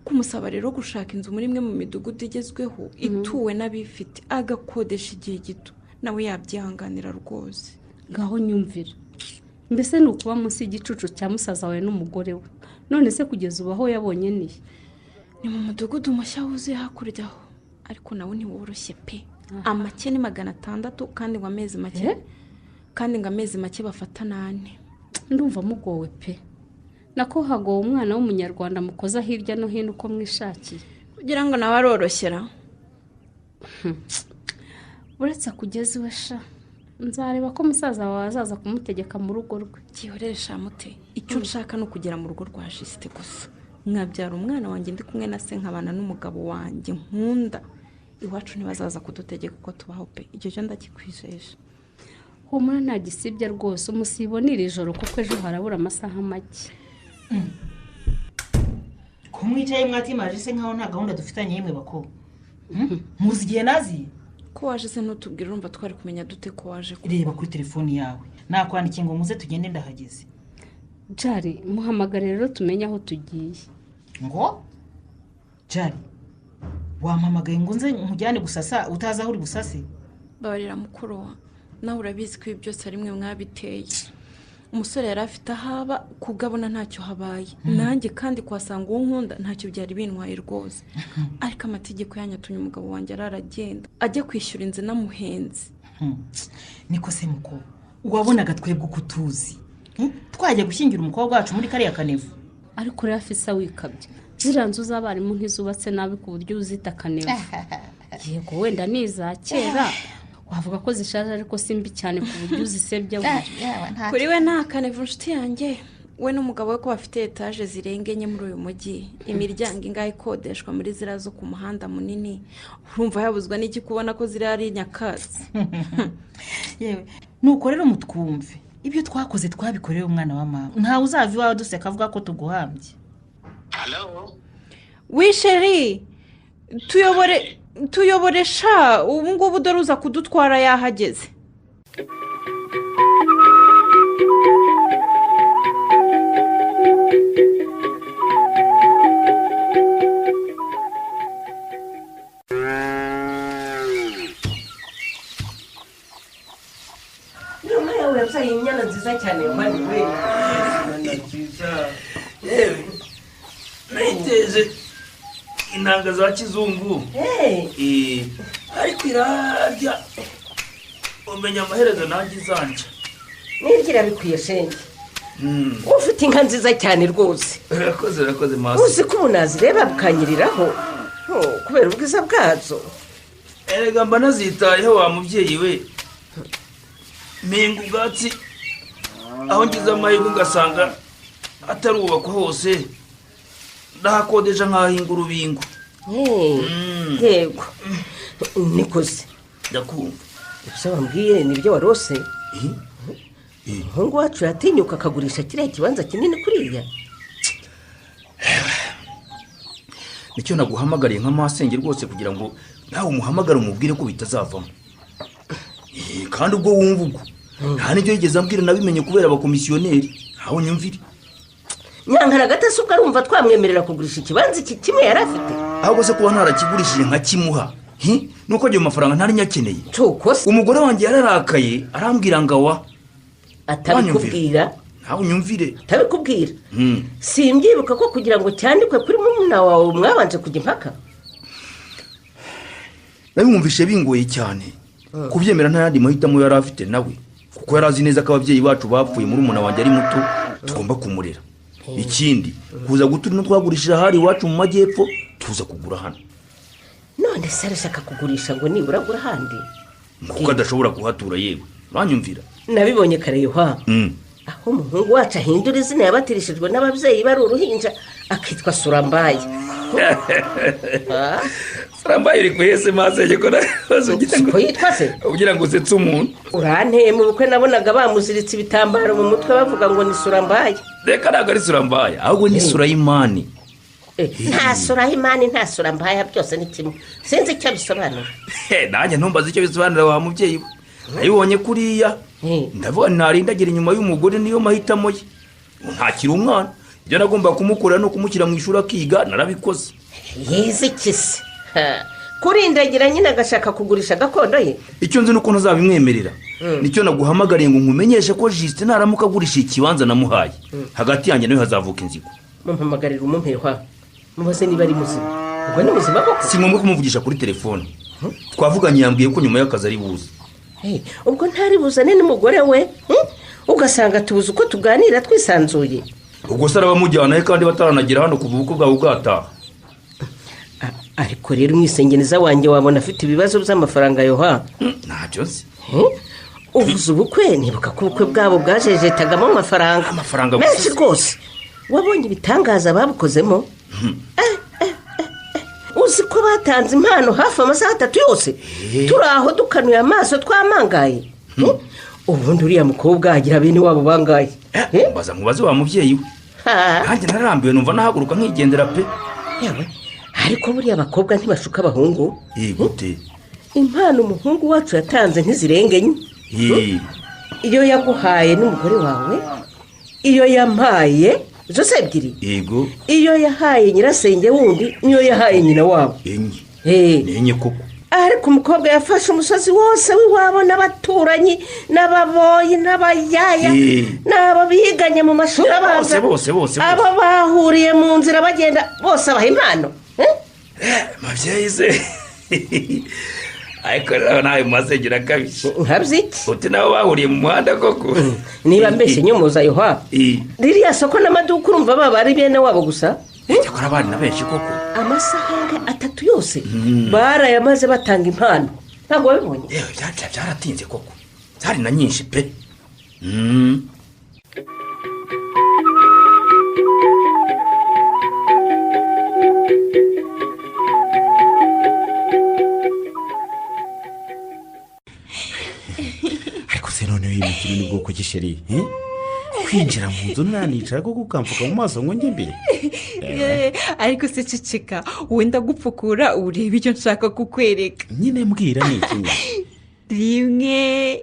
Kumusaba rero gushaka inzu muri imwe mu midugudu igezweho ituwe n'abifite, agakodesha igihe gito, nawe yabyihanganira rwose. Ngaho nyumvira, mbese ni ukuba munsi y'igicucu cya musaza wawe n'umugore we. None se kugeza ubu aho yabonye ni mu mudugudu mushya wuzuye hakuryaho, ariko nawe ntiworoshye pe. Amake ni 600 kandi ngo amezi make, kandi ngo amezi make bafata 8. Ndumva mugowe pe. Nako hagowe umwana w'umunyarwanda mukoza hirya no hino uko mwishakiye, kugira ngo nawe aroroshyera. Uretse kugeza iwe sha, nzareba ko musaza wawe azaza kumutegeka mu rugo rwe. Gihoreresha mute, icyo nshaka no kugera mu rugo rwa Justin gusa. Mwabyara umwana wanjye ndi kumwe na se nkabana n'umugabo wanjye nkunda. Iwacu ntibazaza kudutegeka uko tubaho pe, icyo cyo ndakikwijeje. Humura nta gisibye rwose, umusibo ni iri joro kuko ejo harabura amasaha make. Kumwicaye mwatimaje se nkaho nta gahunda dufitanye yemwe bako. Muzi igihe nazi ko waje se ntutubwire, urumva twari kumenya dute ko waje. Reba kuri telefoni yawe, nakwandikiye ngo muze tugende ndahageze. Jari, muhamagare rero tumenye aho tugiye. Ngo Jari, wampamagaye ngo nze nkujyane gusasa utaza aho uri busase? Babarira mukuru wa, nawe urabizi ko ibi byose ari mwe mwabiteye. Umusore yari afite ahaba kugabona ntacyo habaye, nanjye kandi kwasanga uwo nkunda ntacyo byari bintwaye rwose. Ariko amategeko yanyatumye umugabo wanjye aragenda ajya kwishyura inzu namuhenze. Niko se muko wabonaga twebwe uko tuzi twajya gushyingira umukobwa wacu muri kariya kanevu. Ariko rero afisa wikabye, ziriya nzu z'abarimu ntizubatse nabi ku buryo uzita kanevu. Yego wenda niza kera wavuga ko zishaje, ariko simbi cyane ku buryo uzisebya buryo. Kuri we nta kanevu nshuti yanjye, we n'umugabo we ko bafite etaje zirengenye muri uyu mujyi, imiryango ingahe ikodeshwa muri zira zo ku muhanda munini. Urumva yabuzwa n'iki kubona ko ziri ari nyakatsi. Yewe nuko rero mutwumve, ibyo twakoze twabikoreye umwana wa mama, ntawe uzava iwawe duseka avuga ko tuguhambye. Hello? Oui chérie, tuyobore sha, ubu ngubu dore uza kudutwara yahageze. Nyuma yawe yabyaye inyana nziza cyane mani we. yewe nayiteze intanga za kizungu. Ariko irarya, umenya amaherezo nanjye izanjye. Nigira bikwiye shenge. Ufite inka nziza cyane rwose. Urakoze maso. Uzi ko unazireba bukanyiriraho kubera ubwiza bwazo. Erega mba nazitayeho wa mubyeyi we. Menga ubwatsi aho ngize amahirwe ugasanga atarubakwa hose, ndahakodeje nk'ahinga urubingo. Yego nikoze ndakumva. ibyo wambwiye nibyo warose. Umuhungu wacu yatinyuka akagurisha kiriya kibanza kinini kuriya. Nicyo naguhamagariye nk'amasenge rwose kugira ngo nawe umuhamagare umubwire ko bitazavamo. kandi ubwo wumva ubwo nta n'ibyo yigeze ambwira nabimenye kubera abakomisiyoneri aho nyumvire nyankara gatasi ubwo arumva twamwemerera kugurisha ikibanza iki kimwe yari afite ahubwo se kuba ntarakigurishije nkakimuha nuko ayo mafaranga ntari nyakeneye umugore wanjye yararakaye arambwira ngo awa atabikubwira ntawe unyumvire atabikubwira simbyibuka ko kugira ngo cyandikwe kuri murumuna wawe mwabanje kujya impaka nabimwumvishe bingoye cyane kubyemera nta yandi mahitamo yari afite nawe kuko yari azi neza ko ababyeyi bacu bapfuye murumuna wanjye ari muto tugomba kumurera ikindi kuza gutura ino twagurishije ahari iwacu mu majyepfo tuza kugura hano none se arashaka kugurisha ngo nibura agura ahandi kuko adashobora kuhatura yewe uranyumvira nabibonye kare yoha aho umuhungu wacu ahindura izina yabatirishijwe n'ababyeyi bari uruhinja akitwa Surambaye Surambaye uri kuhese maze yego nabazo yitwa se ugira ngo usetse umuntu uranteye mu bukwe nabonaga bamuziritse ibitambaro mu mutwe bavuga ngo ni Surambaye reka ntabwo ari Surambaye ahubwo ni Surayimani nta Surayimani nta Surambaye byose ni kimwe sinzi icyo bisobanura nanjye ntumbaze icyo bisobanura wa mubyeyi we ayibonye kuriya ndavuga ntarindagira inyuma y'umugore niyo mahitamo ye ntakiri umwana ibyo nagomba kumukorera no kumushyira mu ishuri akiga narabikoze yize ikisi kurindagira nyine agashaka kugurisha gakondo ye icyo nzi nuko ntazabimwemerera nicyo naguhamagariye ngo nkumenyeshe ko Justin naramuka agurisha ikibanza namuhaye hagati yanjye nawe hazavuka inzigo mumpamagarira umumperwa mubaze niba ari muzima ubwo ni muzima koko si ngombwa kumuvugisha kuri telefone twavuganye yambwiye ko nyuma y'akazi ari buze ubwo ntari buzane n'umugore we ugasanga tubuze uko tuganira twisanzuye ubwo se arabamujyana kandi bataranagira hano kuva ubukwe bwawe bwataha ariko rero umwisengeneza wanjye wabona afite ibibazo by'amafaranga yoha ntacyo nzi uvuze ubukwe nibuka ko ubukwe bwabo bwajejetagamo amafaranga menshi rwose wabonye ibitangaza babukozemo uzi ko batanze impano hafi amasaha 3 yose turi aho dukanuye amaso twamangaye ubundi uriya mukobwa agira bene wabo bangaye mbaza mubaze wa mubyeyi we nanjye nararambiwe numva nahaguruka nkigendera pe yewe ariko buriya abakobwa ntibashuka abahungu gute impano umuhungu wacu yatanze ntizirengenye iyo yaguhaye n'umugore wawe iyo yampaye zose ebyiri yego iyo yahaye nyirasenge wundi niyo yahaye nyina wabo enye koko ariko umukobwa yafashe umusozi wose w'iwabo n'abaturanyi n'ababoyi n'abayaya n'abo biganye mu mashuri abanza bose abo bahuriye mu nzira bagenda bose abaha impano mabyeyi se ariko nawe mazegera kabiri nkabyiki uti nabo bahuriye mu muhanda koko niba mbese nyomoza yoha ririya soko n'amaduka urumva baba ari bene wabo gusa cyakora abana benshi koko amasaha 3 yose barayamaze batanga impano ntabwo wabibonye byaratinze koko zari na nyinshi pe ariko se noneho iyi mikino ni bwoko gisheri kwinjira mu nzu nanicara ko gukamfuka mu maso ngo njye imbere ariko se ceceka wenda gupfukura ureba icyo nshaka kukwereka nyine mbwira ni iki 1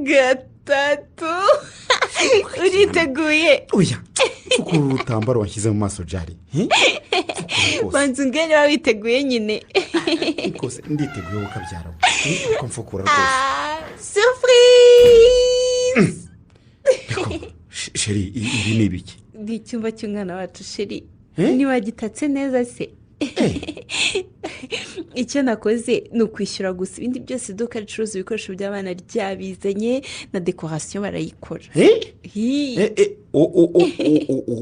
2 3 uriteguye oya ukuru urutambaro washyize mu maso jari banza ungene waba witeguye nyine rwose nditeguye ukabyara ko mfukura rwose surprise sheri ibi ni ibiki ni icyumba cy'umwana wacu sheri ntiwagitatse neza se icyo nakoze ni ukwishyura gusa ibindi byose iduka ricuruza ibikoresho by'abana ryabizanye na dekorasiyo barayikora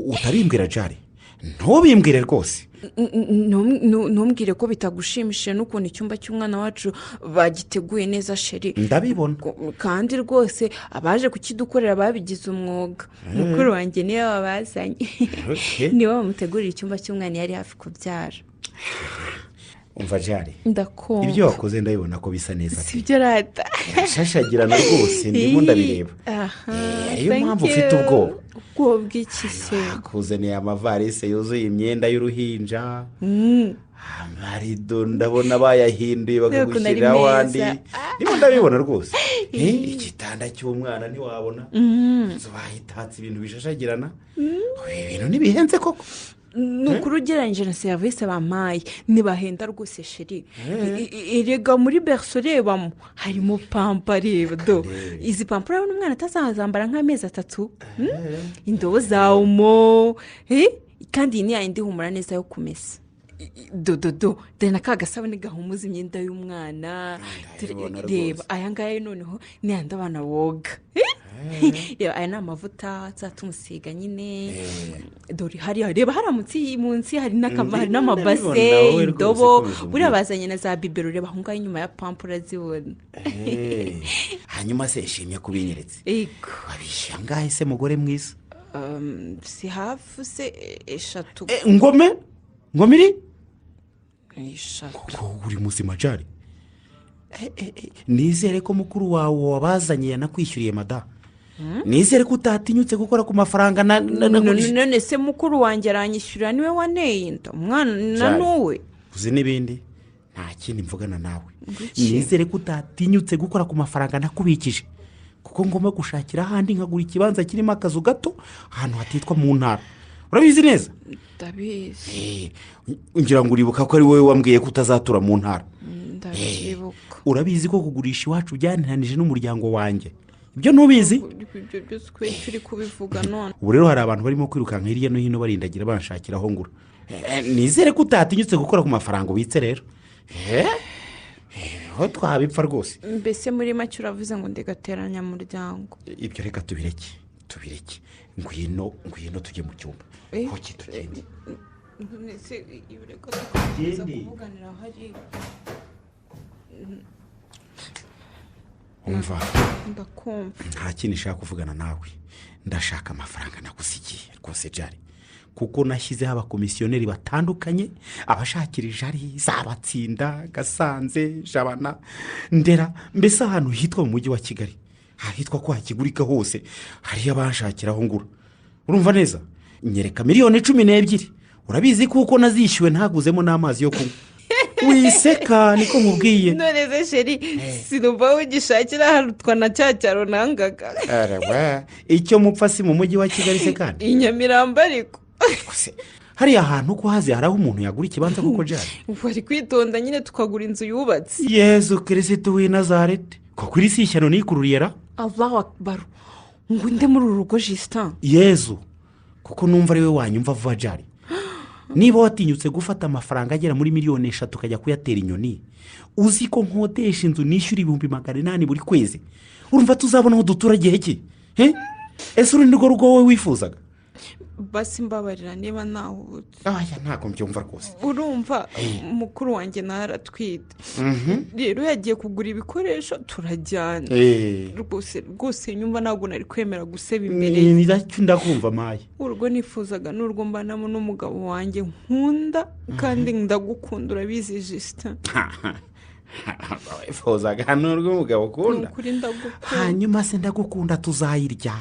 utarimbwira jari ntubimbwire rwose ntumbwire ko bitagushimishije n'ukuntu icyumba cy'umwana wacu bagiteguye neza sheri ndabibona kandi rwose abaje kukidukorera babigize umwuga mukuru wanjye niyo wabazanye niwe wamutegurira icyumba cy'umwana yari hafi kubyara umva jari ndakunda ibyo wakoze ndabibona ko bisa neza si byo rata shashagirana rwose ndimo ndabireba niyo mpamvu ufite ubwoba. ubwoba bw'iki se? Kuzaniye amavarisi yuzuye imyenda y'uruhinja, amarido ndabona bayahinduye bakagushyiriraho andi, niba ndabibona rwose. Igitanda cy'umwana ntiwabona, inzu bayitatse ibintu bishashagirana, ibintu ntibihenze koko. Ni ukuri ugereranyije na serivisi bampaye ntibahenda rwose sheri. Erega muri berso rebamo harimo pampa, reba do izi pampa urabona umwana atazazambara nk'amezi 3, indobo za omo, kandi iyi ni yayindi ihumura neza yo kumesa. Do dore ka gasabune gahumuza imyenda y'umwana. Reba aya ngaya noneho ni yandi abana boga. Aya ni amavuta azatumusiga nyine. Dore hariya reba haramutse munsi hari n'akabari n'amabase, indobo, buriya bazanye na za bibero. Reba aho ngaho inyuma ya pampa urazibona. Hanyuma se ishimye kubinyeretse. Ego wabishyira ngahe se mugore mwiza? Si hafi se 3. ngomiri 3. ko uri muzima jari. Nizere ko mukuru wawe wabazanye yanakwishyuriye mada. Nizere ko utatinyutse gukora ku mafaranga none se mukuru wanjye aranyishyura niwe waneye inda umwana n'uwe. Uzi n'ibindi nta kindi mvugana nawe. Nizere ko utatinyutse gukora ku mafaranga nakubikije, kuko ngomba gushakira ahandi nkagura ikibanza kirimo akazu gato ahantu hatitwa mu ntara. Urabizi neza? Ndabizi. Ngira ngo uribuka ko ari wowe wambwiye ko utazatura mu ntara. Ndabibuka. Urabizi ko kugurisha iwacu byananije n'umuryango wanjye. Ibyo ntubizi? Ibyo byose turi kubivuga none. Ubu rero hari abantu barimo kwirukanka hirya no hino barindagira banshakira aho ngura. Nizere ko utatinyutse gukora ku mafaranga ubitse rero. Ho twabipfa rwose. Mbese muri make uravuze ngo ndigateranya muryango. Ibyo reka tubireke. Ngwino tujye mu cyumba. Ho kitugende. Nese ibureka tukaza kuvuganira hari. Umva. Ndakumva. Nta kintu nshaka kuvugana nawe. Ndashaka amafaranga nagusigiye rwose jari. Kuko nashyizeho abakomisiyoneri batandukanye, abashakira jari zabatsinda, Gasanze, Jabana, Ndera, mbese ahantu hitwa mu mujyi wa Kigali. Ahitwa ko hakigurika hose, hari abashakira aho ngura. Urumva neza? Nyereka miliyoni 12. Urabizi kuko nazishyuwe ntaguzemo n'amazi yo kunywa. Wiseka niko mubwiye. None ze sheri sinumva ugishakira harutwa na cyacyaro nangaga. Icyo mupfa si mu mujyi wa Kigali se kandi? Inyamiramba ariko. Hariya ahantu ko hazi haraho umuntu yagura ikibanza kuko jari. Ufari kwitonda nyine tukagura inzu yubatse. Yezu Kristo w'i Nazareti. Ko kuri si ishyano nikururiyera? Allahu Akbar. Ngo nde muri urugo Justin. Yezu. Kuko numva ari we wanyumva vuba jari. Niba watinyutse gufata amafaranga agera muri miliyoni 3 ukajya kuyatera inyoni, uzi ko nkodesha inzu nishyura 800 buri kwezi. Urumva tuzabona aho dutura gihe ki? Ese uri nirwo rugo wowe wifuzaga? Basi mbabarira niba nahubutse. Aya ntago mbyumva rwose. Urumva mukuru wanjye naratwite. Rero yagiye kugura ibikoresho turajyana. Rwose nyumva ntabwo nari kwemera guseba imbere. Ndakumva maye. Urwo nifuzaga n'urwo mbanamo n'umugabo wanjye nkunda kandi ndagukunda urabizi Justin. Wifuzaga n'urwo umugabo ukunda? Hanyuma se ndagukunda tuzayirya,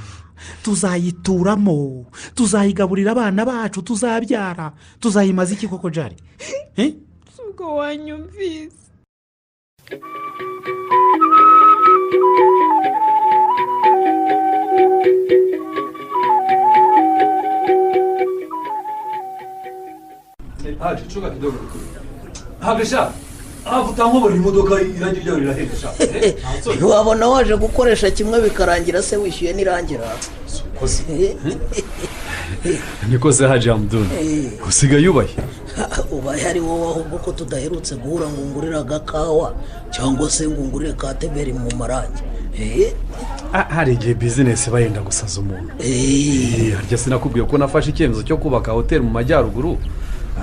tuzayituramo, tuzayigaburira abana bacu tuzabyara, tuzayimaza iki koko jari? Ubwo wanyumvise. Chuka kidogo. Hagesha. Utangobora imodoka irangi ryawe rirahesha. Wabona waje gukoresha kimwe bikarangira se wishyuye n'irangira. Niko se haje Hamdun. Usiga yubaye. Ubaye ari wowe ahubwo ko tudaherutse guhura ngo ngurira agakawa cyangwa se ngo ngurire kateberi mu marangi. Hari igihe business bayenda gusaza umuntu. Harya sinakubwiye ko nafashe icyemezo cyo kubaka hotel mu majyaruguru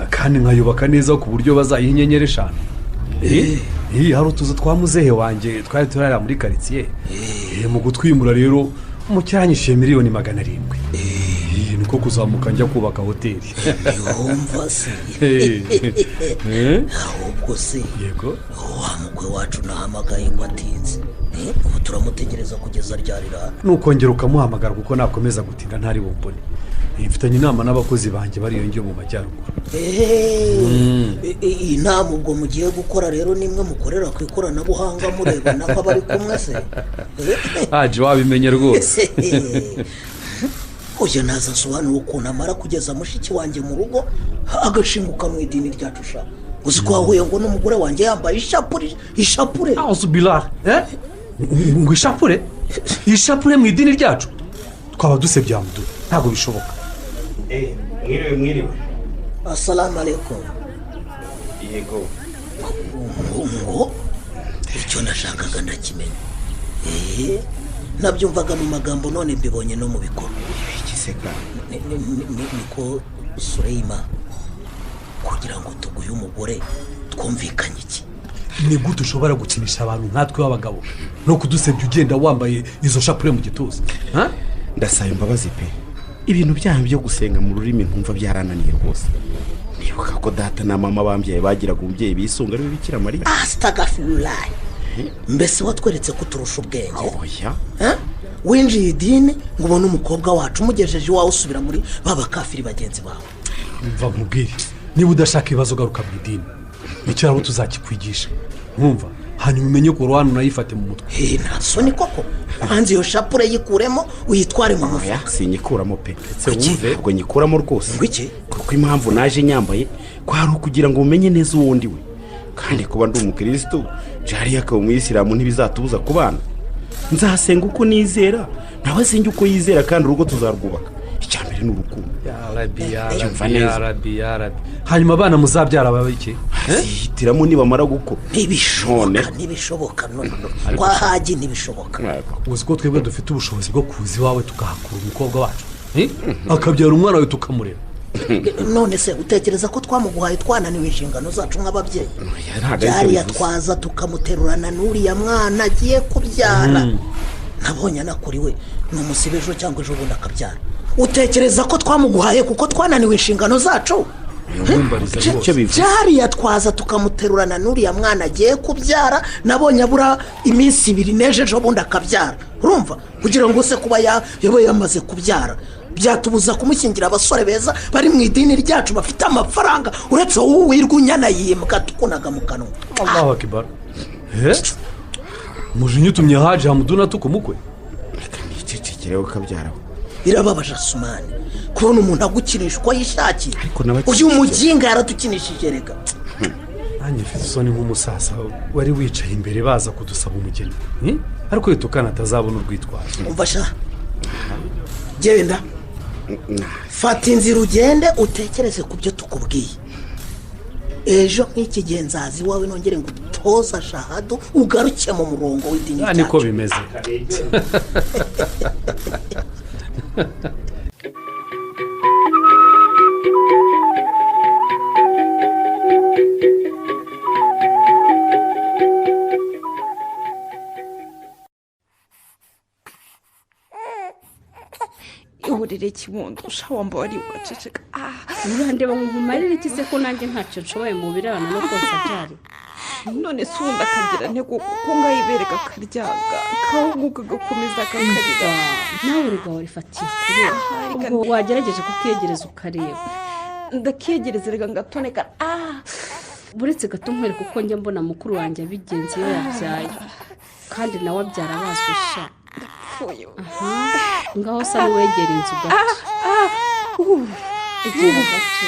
kandi nkayubaka neza ku buryo bazayiha inyenyeri 5. Hari utuzu twa muzehe wanjye twari turara muri quartier. Mu gutwimura rero umucyanyishe miliyoni 700. ko kuzamuka njya kubaka hoteli. yumva se ahubwo se yego wa mukwe wacu nahamagaye ngo atinze ubu turamutegereza kugeza ryarira nukongera ukamuhamagara kuko nakomeza gutinda ntari bumbone. mfitanye inama n'abakozi banjye bariyongeye mu majyaruguru. iyi nama ubwo mugiye gukora rero nimwe mukorera ku ikoranabuhanga murebana ko bari kumwe se haje wabimenye rwose. uyu naza asobanura ukuntu amara kugeza mushiki wanjye mu rugo agashinguka mu idini ryacu sha uzi ko wahuye ngo n'umugore wanjye yambaye ishapure azubila ngo ishapure mu idini ryacu twaba dusebye amudu ntabwo bishoboka. mwiriwe assalamu alaikum. yego ngo icyo nashakaga ndakimenya nabyumvaga mu magambo none mbibonye no mu bikorwa. igiseka niko Sureyima kugira ngo tuguhe umugore twumvikanye iki ni gute ushobora gukinisha abantu nkatwe b'abagabo no kudusebya ugenda wambaye izo shapure mu gituza? ndasaba imbabazi pe ibintu byanyu byo gusenga mu rurimi nkumva byarananiye rwose. nibuka ko data na mama bambyaye bagiraga umubyeyi bisunga ari we Bikira Mariya. astagfirullah mbese watweretse ko turusha ubwenge. oya winjiye idini ngo ubone umukobwa wacu umugejeje iwawe usubira muri babakafiri bagenzi bawe. mva nkubwire niba udashaka ibibazo garuka mu idini nicyo rero tuzakikwigisha nkumva hanyuma umenye ko Rwanda unayifate mu mutwe. nta soni koko hanze iyo shapure yikuremo uyitware mu mufuka. oya sinyikuramo pe ndetse wumve ubwo nyikuramo rwose. ngwiki kuko impamvu naje nyambaye kwari ukugira ngo umenye neza uwundi we kandi kuba ndi umukirisitu jari akaba umuyisilamu ntibizatubuza kubana. nzasenga uko nizera nawe asenge uko yizera kandi urugo tuzarwubaka. icyambere ni urukundo. ya rabi hanyuma abana muzabyara baba iki zihitiramo nibamara gukura. ntibishoboka none kwa haji ntibishoboka. uzi ko twebwe dufite ubushobozi bwo kuza iwawe tukahakura umukobwa wacu akabyara umwana we tukamurera. none se utekereza ko twamuguhaye twananiwe inshingano zacu nk'ababyeyi? byariya twaza tukamuterurana n'uriya mwana agiye kubyara nabonye anakuriwe ni umusibejo cyangwa ejo bundi akabyara. utekereza ko twamuguhaye kuko twananiwe inshingano zacu? byariya twaza tukamuterurana n'uriya mwana agiye kubyara nabonye abura iminsi 2 n'ejo bundi akabyara. urumva kugira ngo se kuba yaba yamaze kubyara byatubuza kumushyingira abasore beza bari mu idini ryacu bafite amafaranga uretse wowe wirwa unyana yimbwa tukunaga mu kanwa. Allahu akbar. mujinyi utumye haje hamuduna tukumukwe. nicecekereho kabyaraho. birababaje Asumani kubona umuntu agukinisha uko yishakiye. uyu muginga yaradukinishije rega. nanjye mfite isoni nk'umusaza wari wicaye imbere baza kudusaba umugeni ariko iyo tukana atazabona urwitwazo. umva sha genda fata inzira ugende utekereze ku byo tukubwiye. ejo nk'iki gihe nzazi iwawe nongere ngo utoza shahadu ugaruke mu murongo w'idini ryacu. niko bimeze. ihurire kibondo ushawamba wari ugaceceka. urandeba ngo nkumarire iki se ko nanjye ntacyo nshoboye mu birebana no konsa byari. none se ubundi akagira ntego kuko ngayibereka akaryaga kahuguka gakomeza kakarira. nawe urugaho rifatiye kureba ubwo wagerageje kukegereza ukareba. ndakegereza rega ngatoneka. buretse gato nkwereka uko njya mbona mukuru wanjye abigenzi iyo yabyaye kandi nawe abyara abazwe sha. ngaho sa n'uwegera inzu gato. egera gato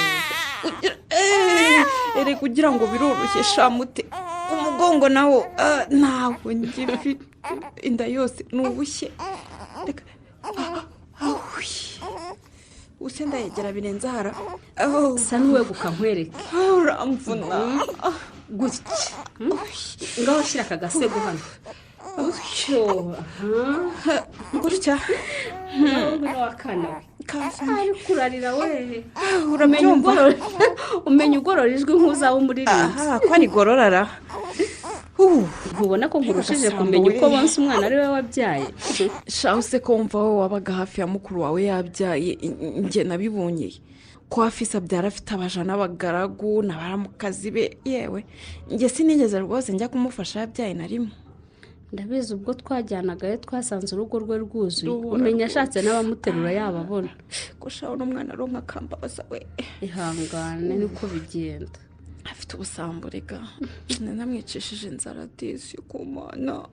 ere kugira ngo biroroshye shamute umugongo nawo ntawe ngifite inda yose nubushye. reka use ndayegera birenze hara. sa n'uweguka nkwereke. uramvuna gutya ngaho shyira aka gasego hano. gutya ngwino wakana ari kurarira we. urabyumva umenya ugorora ijwi nk'uzawe umuririmbi. ko ni gororara. ntubona ko nkurushije kumenya uko bonse umwana ari we wabyaye shaho se ko wumva wowe wabaga hafi ya mukuru wawe yabyaye njye nabibonye ko afise abyara afite abaja n'abagaragu n'abaramukazi be yewe njye sinigeze rwose njya kumufasha yabyaye na rimwe ndabizi ubwo twajyanagayo twasanze urugo rwe rwuzuye umenya ashatse n'abamuterura yababona gushaho n'umwana aronka akambabaza we ihangane niko bigenda afite ubusambo rega namwicishije inzara disi ku mana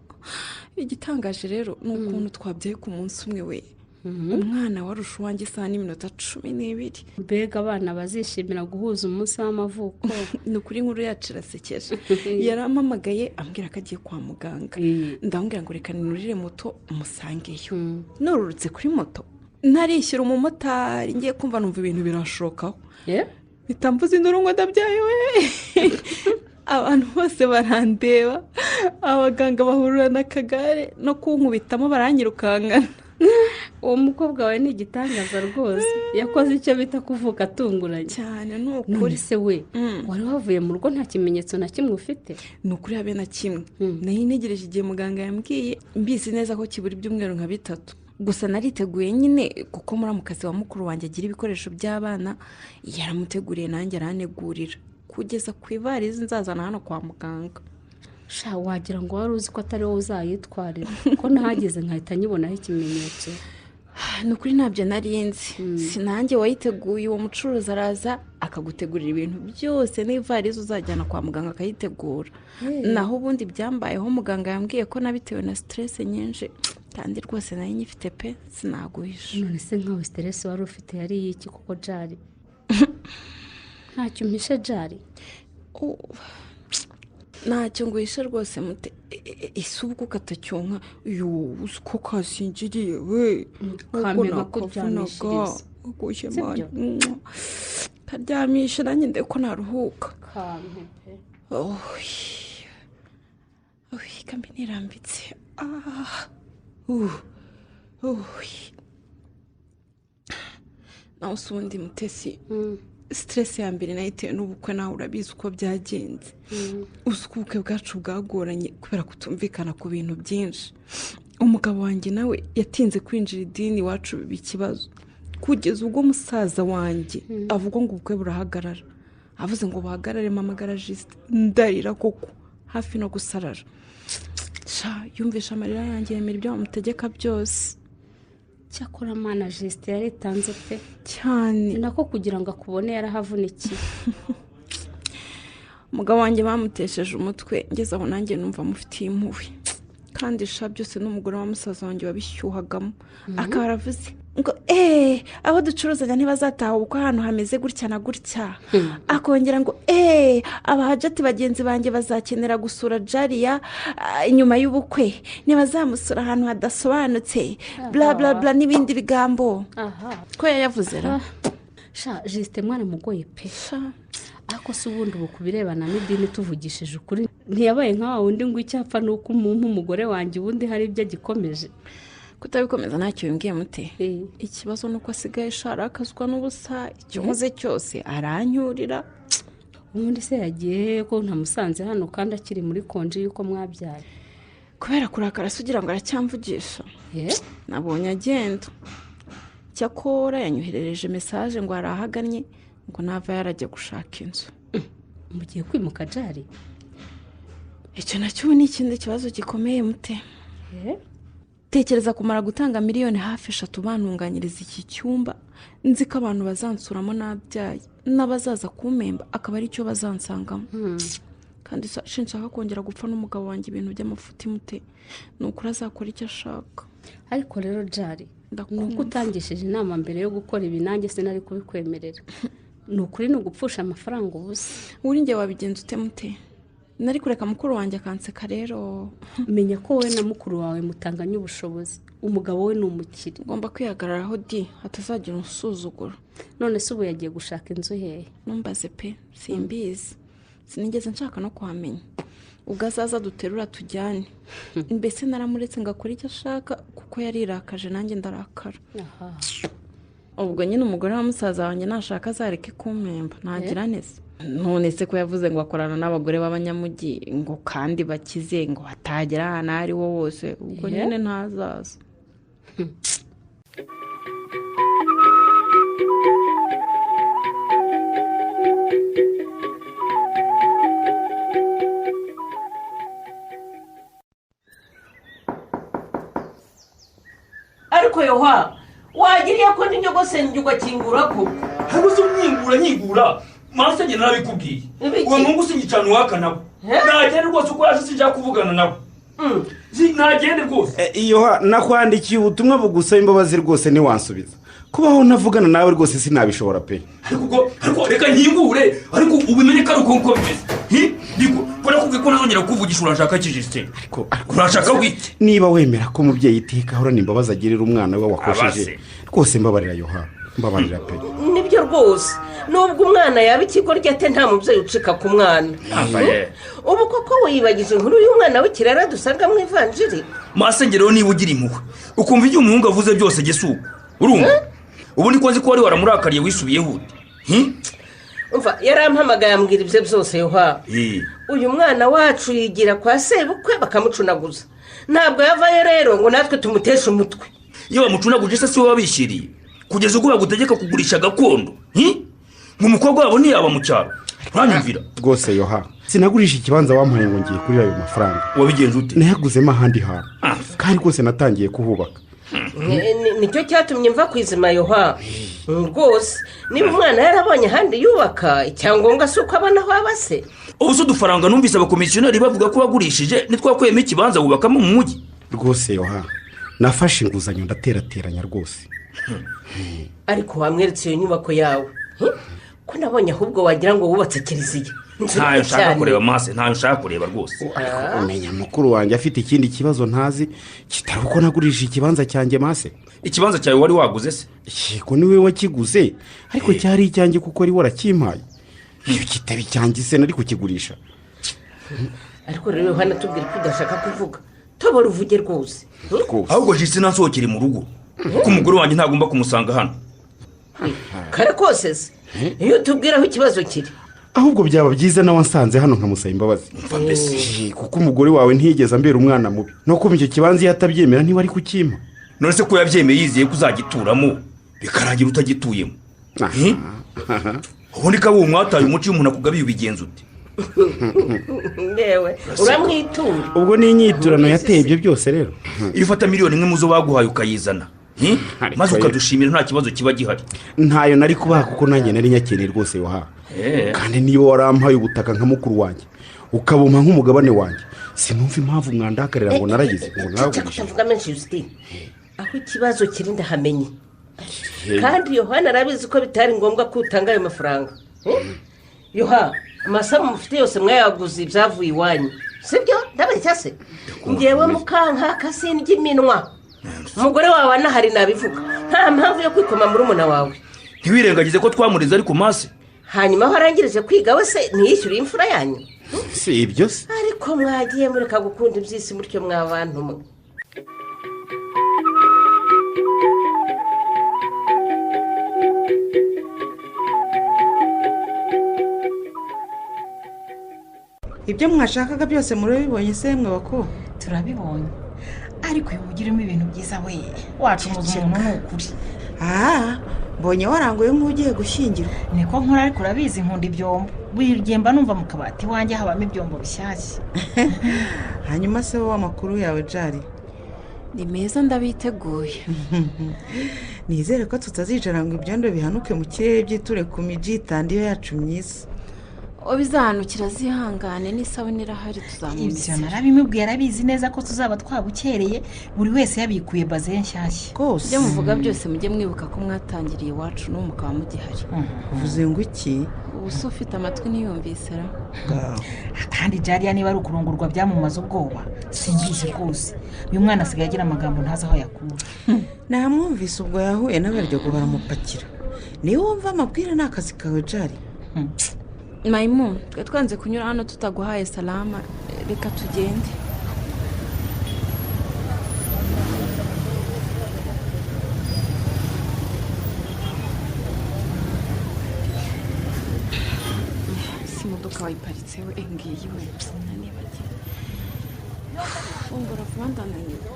igitangaje rero ni ukuntu twabyaye ku munsi umwe we umwana warusha uwanjye isaha n'iminota 12 mbega abana bazishimira guhuza umunsi w'amavuko ni ukuri inkuru yacu irasekeje yarampamagaye ambwira ko agiye kwa muganga ndamubwira ngo reka ninurire moto umusangeyo nururutse kuri moto narishyura umumotari ngiye kumva numva ibintu birashokaho bitambuze induru ngo ndabyaye we abantu bose barandeba abaganga bahurura n'akagare no kunkubitamo baranyirukangana uwo mukobwa wawe ni igitangaza rwose yakoze icyo bita kuvuka atunguranye cyane ni ukuri none se we wari wavuye mu rugo nta kimenyetso na kimwe ufite ni ukuri habe na kimwe nayo ntegereje igihe muganga yambwiye mbizi neza ko kibura ibyumweru nka 3 gusa nariteguye nyine kuko muramukazi wa mukuru wanjye agira ibikoresho by'abana yaramuteguriye nanjye aranegurira kugeza ku ivarizi nzazana hano kwa muganga sha wagira ngo wari uzi ko atari wowe uzayitwarira ko nahageze nkahita nyibonaho ikimenyetso ni ukuri ntabyo narinzi sinanjye wayiteguye uwo mucuruzi araza akagutegurira ibintu byose n'ivarizi uzajyana kwa muganga akayitegura naho ubundi byambayeho muganga yambwiye ko nabitewe na stress nyinshi kandi rwose nayo nyifite pe sinaguhisha none se nkawe stress wari ufite yari iki kuko jari ntacyo mpishe jari ntacyo nguhishe rwose mute isubuku katacyonka uko kasinjiriye we kamenya ko byamishiriza karyamisha nanjye ndeko naruhuka kampe pe kambi nirambitse nawe se ubundi mutesi stress ya mbere nayitewe n'ubukwe nawe urabizi uko byagenze uzi ko ubukwe bwacu bwagoranye kubera kutumvikana ku bintu byinshi umugabo wanjye nawe yatinze kwinjira idini iwacu biba ikibazo kugeza ubwo musaza wanjye avuga ngo ubukwe burahagarara avuze ngo buhagarare mama garagiste ndarira koko hafi no gusarara yumvisha amarira yanjye yemera ibyo bamutegeka byose cyakora mana jeste yaritanze pe cyane nako kugira ngo akubone yarahavunikiye umugabo wanjye bamutesheje umutwe ngeze aho nanjye numva mufitiye impuhwe kandi byose n'umugore wa musaza wanjye wabishyuhagamo akaba aravuze ngo abo ducuruzanya ntibazataha ubwo ahantu hameze gutya na gutya akongera ngo abahajati bagenzi banjye bazakenera gusura jariya inyuma y'ubukwe ntibazamusura ahantu hadasobanutse bla bla bla n'ibindi bigambo ko yayavuze ra jeste mwana mugoye pe ariko se ubundi ubu kubirebana n'idini tuvugishije ukuri ntiyabaye nka wundi ngo icyapfa ni uko umugore wanjye ubundi hari ibyo agikomeje kutabikomeza ntacyo bimbwiye mute ikibazo ni uko asigaye asharakazwa n'ubusa icyo nkoze cyose aranyurira ubundi se yagiye ko ntamusanze hano kandi akiri muri konji y'uko mwabyaye kubera kurakara se ugira ngo aracyamvugisha nabonye agenda cyakora yanyoherereje mesaje ngo arahagannye ngo nava yarajya gushaka inzu mugiye kwimuka jari icyo nacyo ni ikindi kibazo gikomeye mute tekereza kumara gutanga miliyoni hafi 3 bantunganyiriza iki cyumba nzi ko abantu bazansuramo nabyaye n'abazaza kumemba akaba ari cyo bazansangamo kandi sinshaka kongera gupfa n'umugabo wanjye ibintu by'amafuti mute nuko azakora icyo ashaka ariko rero jari nuko utangishije inama mbere yo gukora ibi nanjye sinari kubikwemerera nukuri ni ugupfusha amafaranga ubusa uri njye wabigenza ute mute nari kureka mukuru wanjye akanseka rero menya ko wowe na mukuru wawe mutanganya ubushobozi umugabo we ni umukire ugomba kwihagararaho hatazagira umusuzuguro none se ubu yagiye gushaka inzu hehe numbaze pe simbizi sinigeze nshaka no kuhamenya ubwo azaza duterura tujyane mbese naramuretse ngakora icyo ashaka kuko yarirakaje nanjye ndarakara ubwo nyine umugore wa musaza wanjye nashaka azareke kumpemba ntagira neza none se ko yavuze ngo akorana n'abagore b'abanyamujyi ngo kandi bakize ngo hatagera ahantu aho ariho hose ubwo nyine ntazaza. ariko yoha wagiriye ko n'inyogosenge ugakingura ko hano se nyingura maso njye narabikubwiye uwo mungu sinyicana uwaka nabo nagende rwose uko yaje sinjya kuvugana nabo nagende rwose. iyo nakwandikiye ubutumwa bugusaba imbabazi rwose ntiwansubiza kubaho navugana nawe rwose sinabishobora pe. ariko reka nkingure ariko ubimenye ko ari uko bimeze mbona kubwe ko nazongera kuvugisha urashaka kijisite ariko urashaka wiki niba wemera ko umubyeyi iteka ahorana imbabazi agirira umwana we wakosheje rwose mbabarira yoha mbabarira pe. nibyo rwose nubwo umwana yaba ikigoryi ate nta mubyeyi ucika ku mwana. ubu koko wiyibagije inkuru y'umwana w'ikirara dusanga mu ivanjiri masengereho niba ugira impuhwe ukumva ibyo umuhungu avuze byose gisuko urumva ubu niko nzi ko wari waramurakariye wisubiyeho ute. umva yarampamagaye ambwira ibyo byose yoha uyu mwana wacu yigira kwa sebukwe bakamucunaguza ntabwo yavayo rero ngo natwe tumuteshe umutwe. iyo bamucunaguje se si we wabishyiriye kugeza ubwo bagutegeka kugurisha gakondo umukobwa wabo ntiyaba mu cyaro uranyumvira rwose yoha sinagurisha ikibanza wampaye ngo ngiye kurira ayo mafaranga. wabigenje ute? nayaguzemo ahandi hantu kandi rwose natangiye kuhubaka. nicyo cyatumye mva ku izima yoha rwose niba umwana yarabonye ahandi yubaka icyangombwa si uko abona aho aba se. ubu se udufaranga numvise abakomisiyoneri bavuga ko wagurishije nitwakwiyemo ikibanza wubakamo mu mujyi. rwose yoha nafashe inguzanyo ndaterateranya rwose. ariko wamweretse iyo nyubako yawe ko nabonye ahubwo wagira ngo wubatse kiliziya. ntayo nshaka kureba mase ntayo nshaka kureba rwose. umenya mukuru wanjye afite ikindi kibazo ntazi kitari uko nagurisha ikibanza cyanjye mase. ikibanza cyawe wari waguze se? yego niwe wakiguze ariko cyari icyanjye kuko ari warakimpaye iyo kitari icyanjye se nari kukigurisha. ariko rero hano tubwire ko udashaka kuvuga tubora uvuge rwose. ahubwo jisi nasohokere mu rugo kuko umugore wanjye ntagomba kumusanga hano. kare kose se iyo tubwira aho ikibazo kiri ahubwo byaba byiza nawe nsanze hano nkamusaba imbabazi kuko umugore wawe ntiyigeze ambera umwana mubi nuko icyo kibanza iyo atabyemera ntiwari kukimpa. none se ko yabyemeye yizeye ko uzagituramo bikarangira utagituyemo ubundi ko abo mwataye umuco iyo umuntu akugabiye ubigenza ute? yewe uramwitura ubwo ni inyiturano yateye ibyo byose rero. iyo ufata miliyoni imwe mu zo baguhaye ukayizana maze ukadushimira nta kibazo kiba gihari. ntayo nari kubaha kuko nanjye nari nyakeneye rwose yoha kandi niba warampaye ubutaka nka mukuru wanjye ukabumpa nk'umugabane wanjye sinumva impamvu mwandakarira ngo naragize ngo naragurishe. utavuga menshi Justine aho ikibazo kiri ndahamenye kandi yohana arabizi ko bitari ngombwa ko utanga ayo mafaranga. yoha amasamu mufite yose mwayaguze ibyavuye iwanyu sibyo ndabeshya se? ngewe mukankaka sindya iminwa umugore wawe anahari nabivuga nta mpamvu yo kwikoma muri umuna wawe. ntiwirengagize ko twamuriza ariko mase hanyuma aho arangirije kwiga we se ntiyishyure imfura yanyu. si ibyo se ariko mwagiye mureka gukunda iby'isi mutyo mwabantu mwe. ibyo mwashakaga byose murabibonye se mwe bako? turabibonye ariko uyu mugirimo ibintu byiza we wacumuza umuntu ni ukuri. mbonye waranguye nk'ugiye gushyingirwa. niko nkora ariko urabizi nkunda ibyombo wigemba numva mu kabati wanjye habamo ibyombo bishyashya. hanyuma se wowe amakuru yawe jari? ni meza ndabiteguye. nizere ko tutazicara ngo ibyondo bihanuke mu kirere byiture ku miji itandiyo yacu myiza. bizahanukira zihangane n'isabune irahari tuzamubise. ibyo narabimubwiye arabizi neza ko tuzaba twabukereye buri wese yabikuye baze nshyashya. rwose ibyo muvuga byose mujye mwibuka ko mwatangiriye iwacu n'ubu mukaba mugihari. uvuze ngo iki? ubu se ufite amatwi ntiyumvise ra kandi jariya niba ari ukurongorwa byamumaze ubwoba simbizi rwose uyu mwana asigaye agira amagambo ntazi aho yakura. namwumvise ubwo yahuye n'abaryogo baramupakira. niba wumva amabwire ni akazi kawe jari. mayimu twe twanze kunyura hano tutaguhaye salama reka tugende. imodoka wayiparitse we ngiyi we nanibagiwe fungura vuba ndananiwe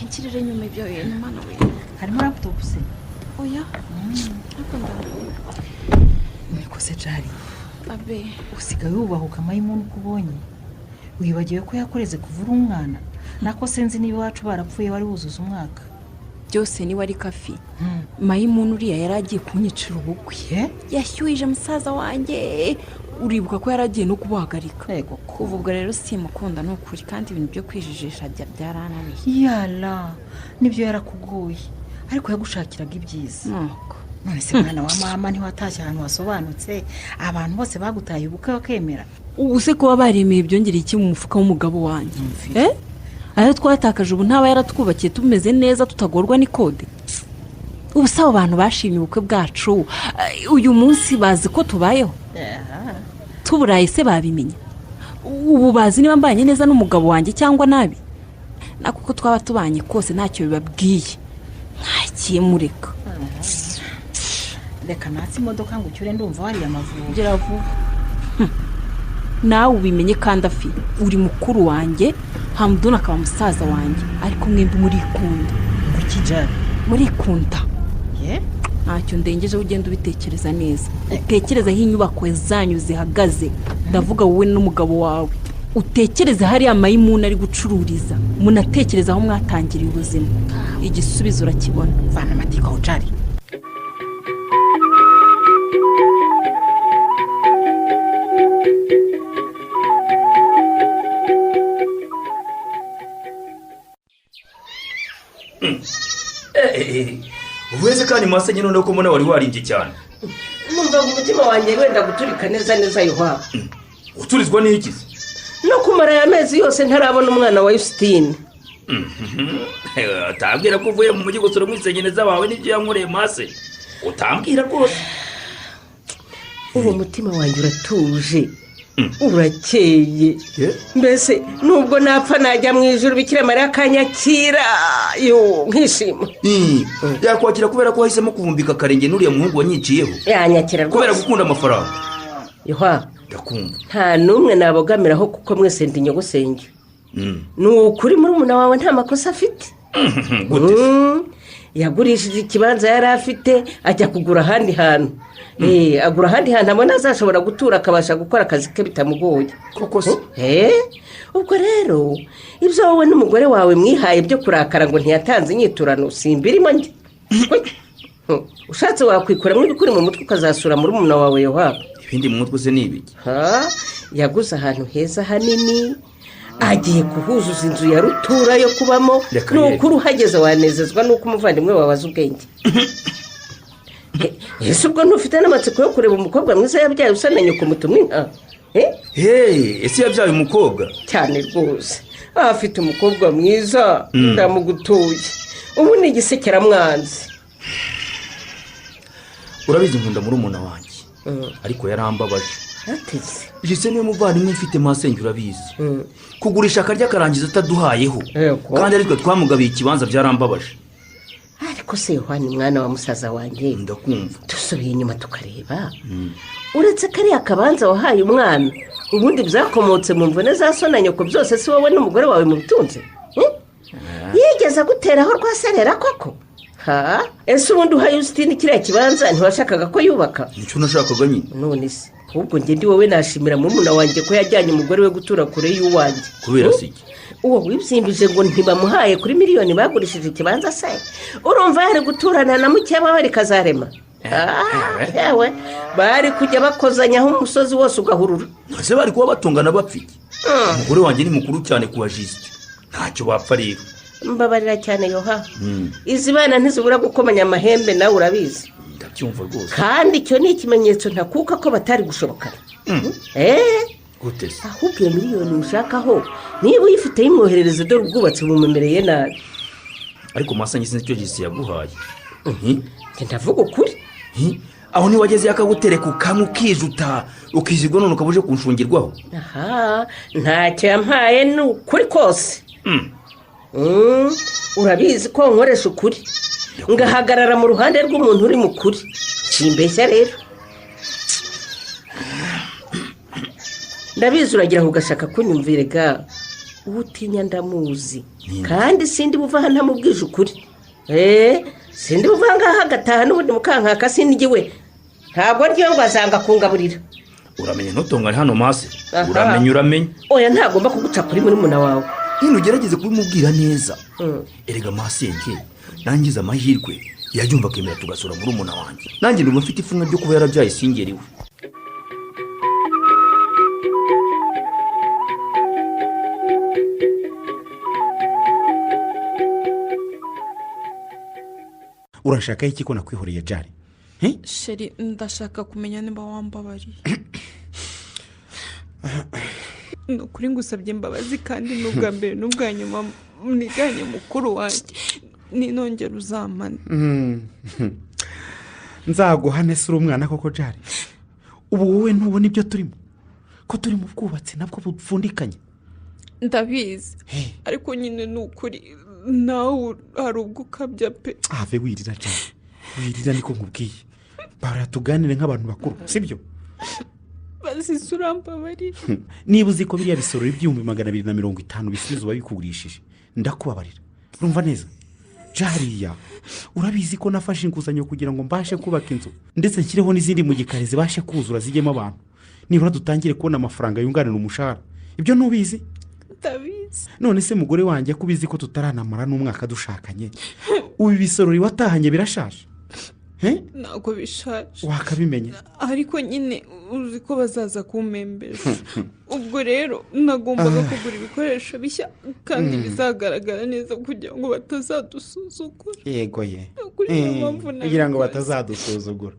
ikirere nyuma ibyo bintu mana we harimo laptop se oya ariko ndananiwe nikoze jari abe usigaye wubahuka mayimuni uko ubonye wibagiwe ko yakoreze kuvura umwana nako sinzi niba iwacu barapfuye wari wuzuza umwaka byose niwe ari kafi mayimuni uriya yari agiye kunyicira ubukwe yashyuhije musaza wanjye uribuka ko yari agiye no kubuhagarika kuva ubwo rero simukunda ni ukuri kandi ibintu byo kwijijisha byarananiye yala nibyo yarakugoye ariko yagushakiraga ibyiza none se mwana wa mama ntiwatashye ahantu hasobanutse abantu bose bagutaye ubukwe bakemera ubu se kuba baremeye byongereye iki mu mufuka w'umugabo wanjye ayo twatakaje ubu ntaba yaratwubakiye tumeze neza tutagorwa n'ikode ubu se abo bantu bashimye ubukwe bwacu uyu munsi bazi ko tubayeho tuburaye se babimenya ubu bazi niba mbanye neza n'umugabo wanjye cyangwa nabi nako uko twaba tubanye kose ntacyo bibabwiye ntakiye mureka reka natse imodoka ngo ucyure ndumva wariye amavubi ugera vuba nawe ubimenye kandi afi uri mukuru wanjye hamuduna akaba musaza wanjye ariko mwembi murikunda kuki jari murikunda ntacyo ndengeje ugenda ubitekereza neza utekereza aho inyubako zanyu zihagaze ndavuga wowe n'umugabo wawe utekereze hariya mayimuni ari gucururiza munatekereza aho mwatangiriye ubuzima igisubizo urakibona vana amatika aho jari ubuheze kandi masenye noneho ko mbona wari warimbye cyane numva umutima wanjye wenda guturika neza neza yuha uturizwa n'iki no kumara aya mezi yose ntarabona umwana wa Yusitine utambwira ko uvuye mu mujyi gusura mwisengeneza wawe n'ibyo yankoreye mase utambwira rwose uwo mutima wanjye uratuje urakeye mbese nubwo napfa najya mu ijuru bikira mariya akanyakira nkishima yakwakira kubera ko wahisemo kuvumbika akarenge n'uriya muhungu wanyiciyeho yanyakira rwose kubera gukunda amafaranga yuha ndakumva nta n'umwe nabogamiraho kuko mwese ndi nyogosenge ni ukuri murumuna wawe nta makosa afite yagurishije ikibanza yari afite ajya kugura ahandi hantu agura ahandi hantu abona azashobora gutura akabasha gukora akazi ke bitamugoye koko se ubwo rero ibyo wowe n'umugore wawe mwihaye byo kurakara ngo ntiyatanze inyiturano simbirimo njye ushatse wakwikuramo ibikuri mu mutwe ukazasura murumuna wawe yohaba ibindi mu mutwe se ni ibiki yaguze ahantu heza hanini agiye kuhuzuza inzu ya rutura yo kubamo n'ukuri uhageze wanezezwa n'uko umuvandimwe wawe azi ubwenge ese ubwo ntufite n'amatsiko yo kureba umukobwa mwiza yabyaye usa na nyoko mutumwe inka ese yabyaye umukobwa cyane rwose afite umukobwa mwiza ndamugutuye ubu ni igisekeramwanzi urabizi nkunda murumuna wanjye ariko yarambabaje jise niwe muvandimwe mfite masenge urabizi kugurisha akarya akarangiza ataduhayeho kandi ariko twamugabiye ikibanza byarambabaje ariko se yohani mwana wa musaza wanjye ndakumva dusubiye inyuma tukareba uretse kariya kabanza wahaye umwana ubundi byakomotse mu mvune za so na nyoko byose si wowe n'umugore wawe mu bitunze yigeze guteraho rwaserera koko ese ubundi uhaye Yusitine kiriya kibanza ntiwashakaga ko yubaka nicyo nashakaga nyine none se ahubwo njye ndi wowe nashimira murumuna wanjye ko yajyanye umugore we gutura kure y'uwanjye kubera se uwo wibyimbije ngo ntibamuhaye kuri miliyoni bagurishije ikibanza se urumva yari guturana na mukeba we rikazarema yewe bari kujya bakozanyaho umusozi wose ugahurura ese bari kuba batungana bapfike umugore wanjye ni mukuru cyane kuwa jisite ntacyo bapfa rero mbabarira cyane yoha izi bana ntizibura gukomanya amahembe nawe urabizi ndabyumva rwose kandi icyo ni ikimenyetso ntakuka ko batari gushobokana gute se ahubwo iyo miliyoni mushakaho niba uyifite yimwoherereza dore ubwubatsi bumumereye nabi ariko masanye sinzi icyo gisi yaguhaye ndavuga ukuri aho niwageze yakagutereka ukamwe ukijuta ukizigwa none ukaba uje kunshungirwaho ntacyo yampaye ni ukuri kose urabizi ko nkoresha ukuri ngahagarara mu ruhande rw'umuntu uri mukuri simbeshya rero ndabizi uragira ngo ugashaka kunyumvire ga utinya ndamuzi kandi sindi buva hano ntamubwije ukuri sindi buva ngaha agataha n'ubundi mukankaka sindiwe ntabwo ryo ngo azanga kungaburira uramenye ntutongane hano mase uramenye oya ntagomba kuguca kuri muri muna wawe nyine ugerageze kubimubwira neza erega masenge nangize amahirwe yabyumva akemera tugasura muri umuna wanjye nanjye ndumva mfite ifunga ryo kuba yarabyaye singeriwe. urashaka iki ko nakwihuriye jari sheri ndashaka kumenya niba wambabariye ni ukuri ngusabye imbabazi kandi n'ubwa mbere n'ubwa nyuma niganye mukuru wanjye ninongera uzamane nzaguhane se uri umwana koko jari ubu wowe ntubona ibyo turimo ko turi mu bwubatsi nabwo bupfundikanye ndabizi ariko nyine ni ukuri nawe hari ubwo ukabya pe ave wirira jari wirira niko nkubwiye baratuganire nk'abantu bakuru sibyo bazise urambabarira niba uzi ko biriya bisoro iby'ibihumbi 250 bisubizo babikugurishije ndakubabarira urumva neza jariya urabizi ko nafashe inguzanyo kugira ngo mbashe kubaka inzu ndetse nshyireho n'izindi mu gikari zibashe kuzura zijyemo abantu nibura dutangire kubona amafaranga yunganira umushahara ibyo ntubizi ndabizi none se mugore wanjye kubizi ko tutaranamara n'umwaka dushakanye ubu bisorori watahanye birashaje ntabwo bishaje wakabimenya ariko nyine uzi ko bazaza kumpembesha ubwo rero nagombaga kugura ibikoresho bishya kandi bizagaragara neza kugira ngo batazadusuzugura yego ye kugira ngo batazadusuzugura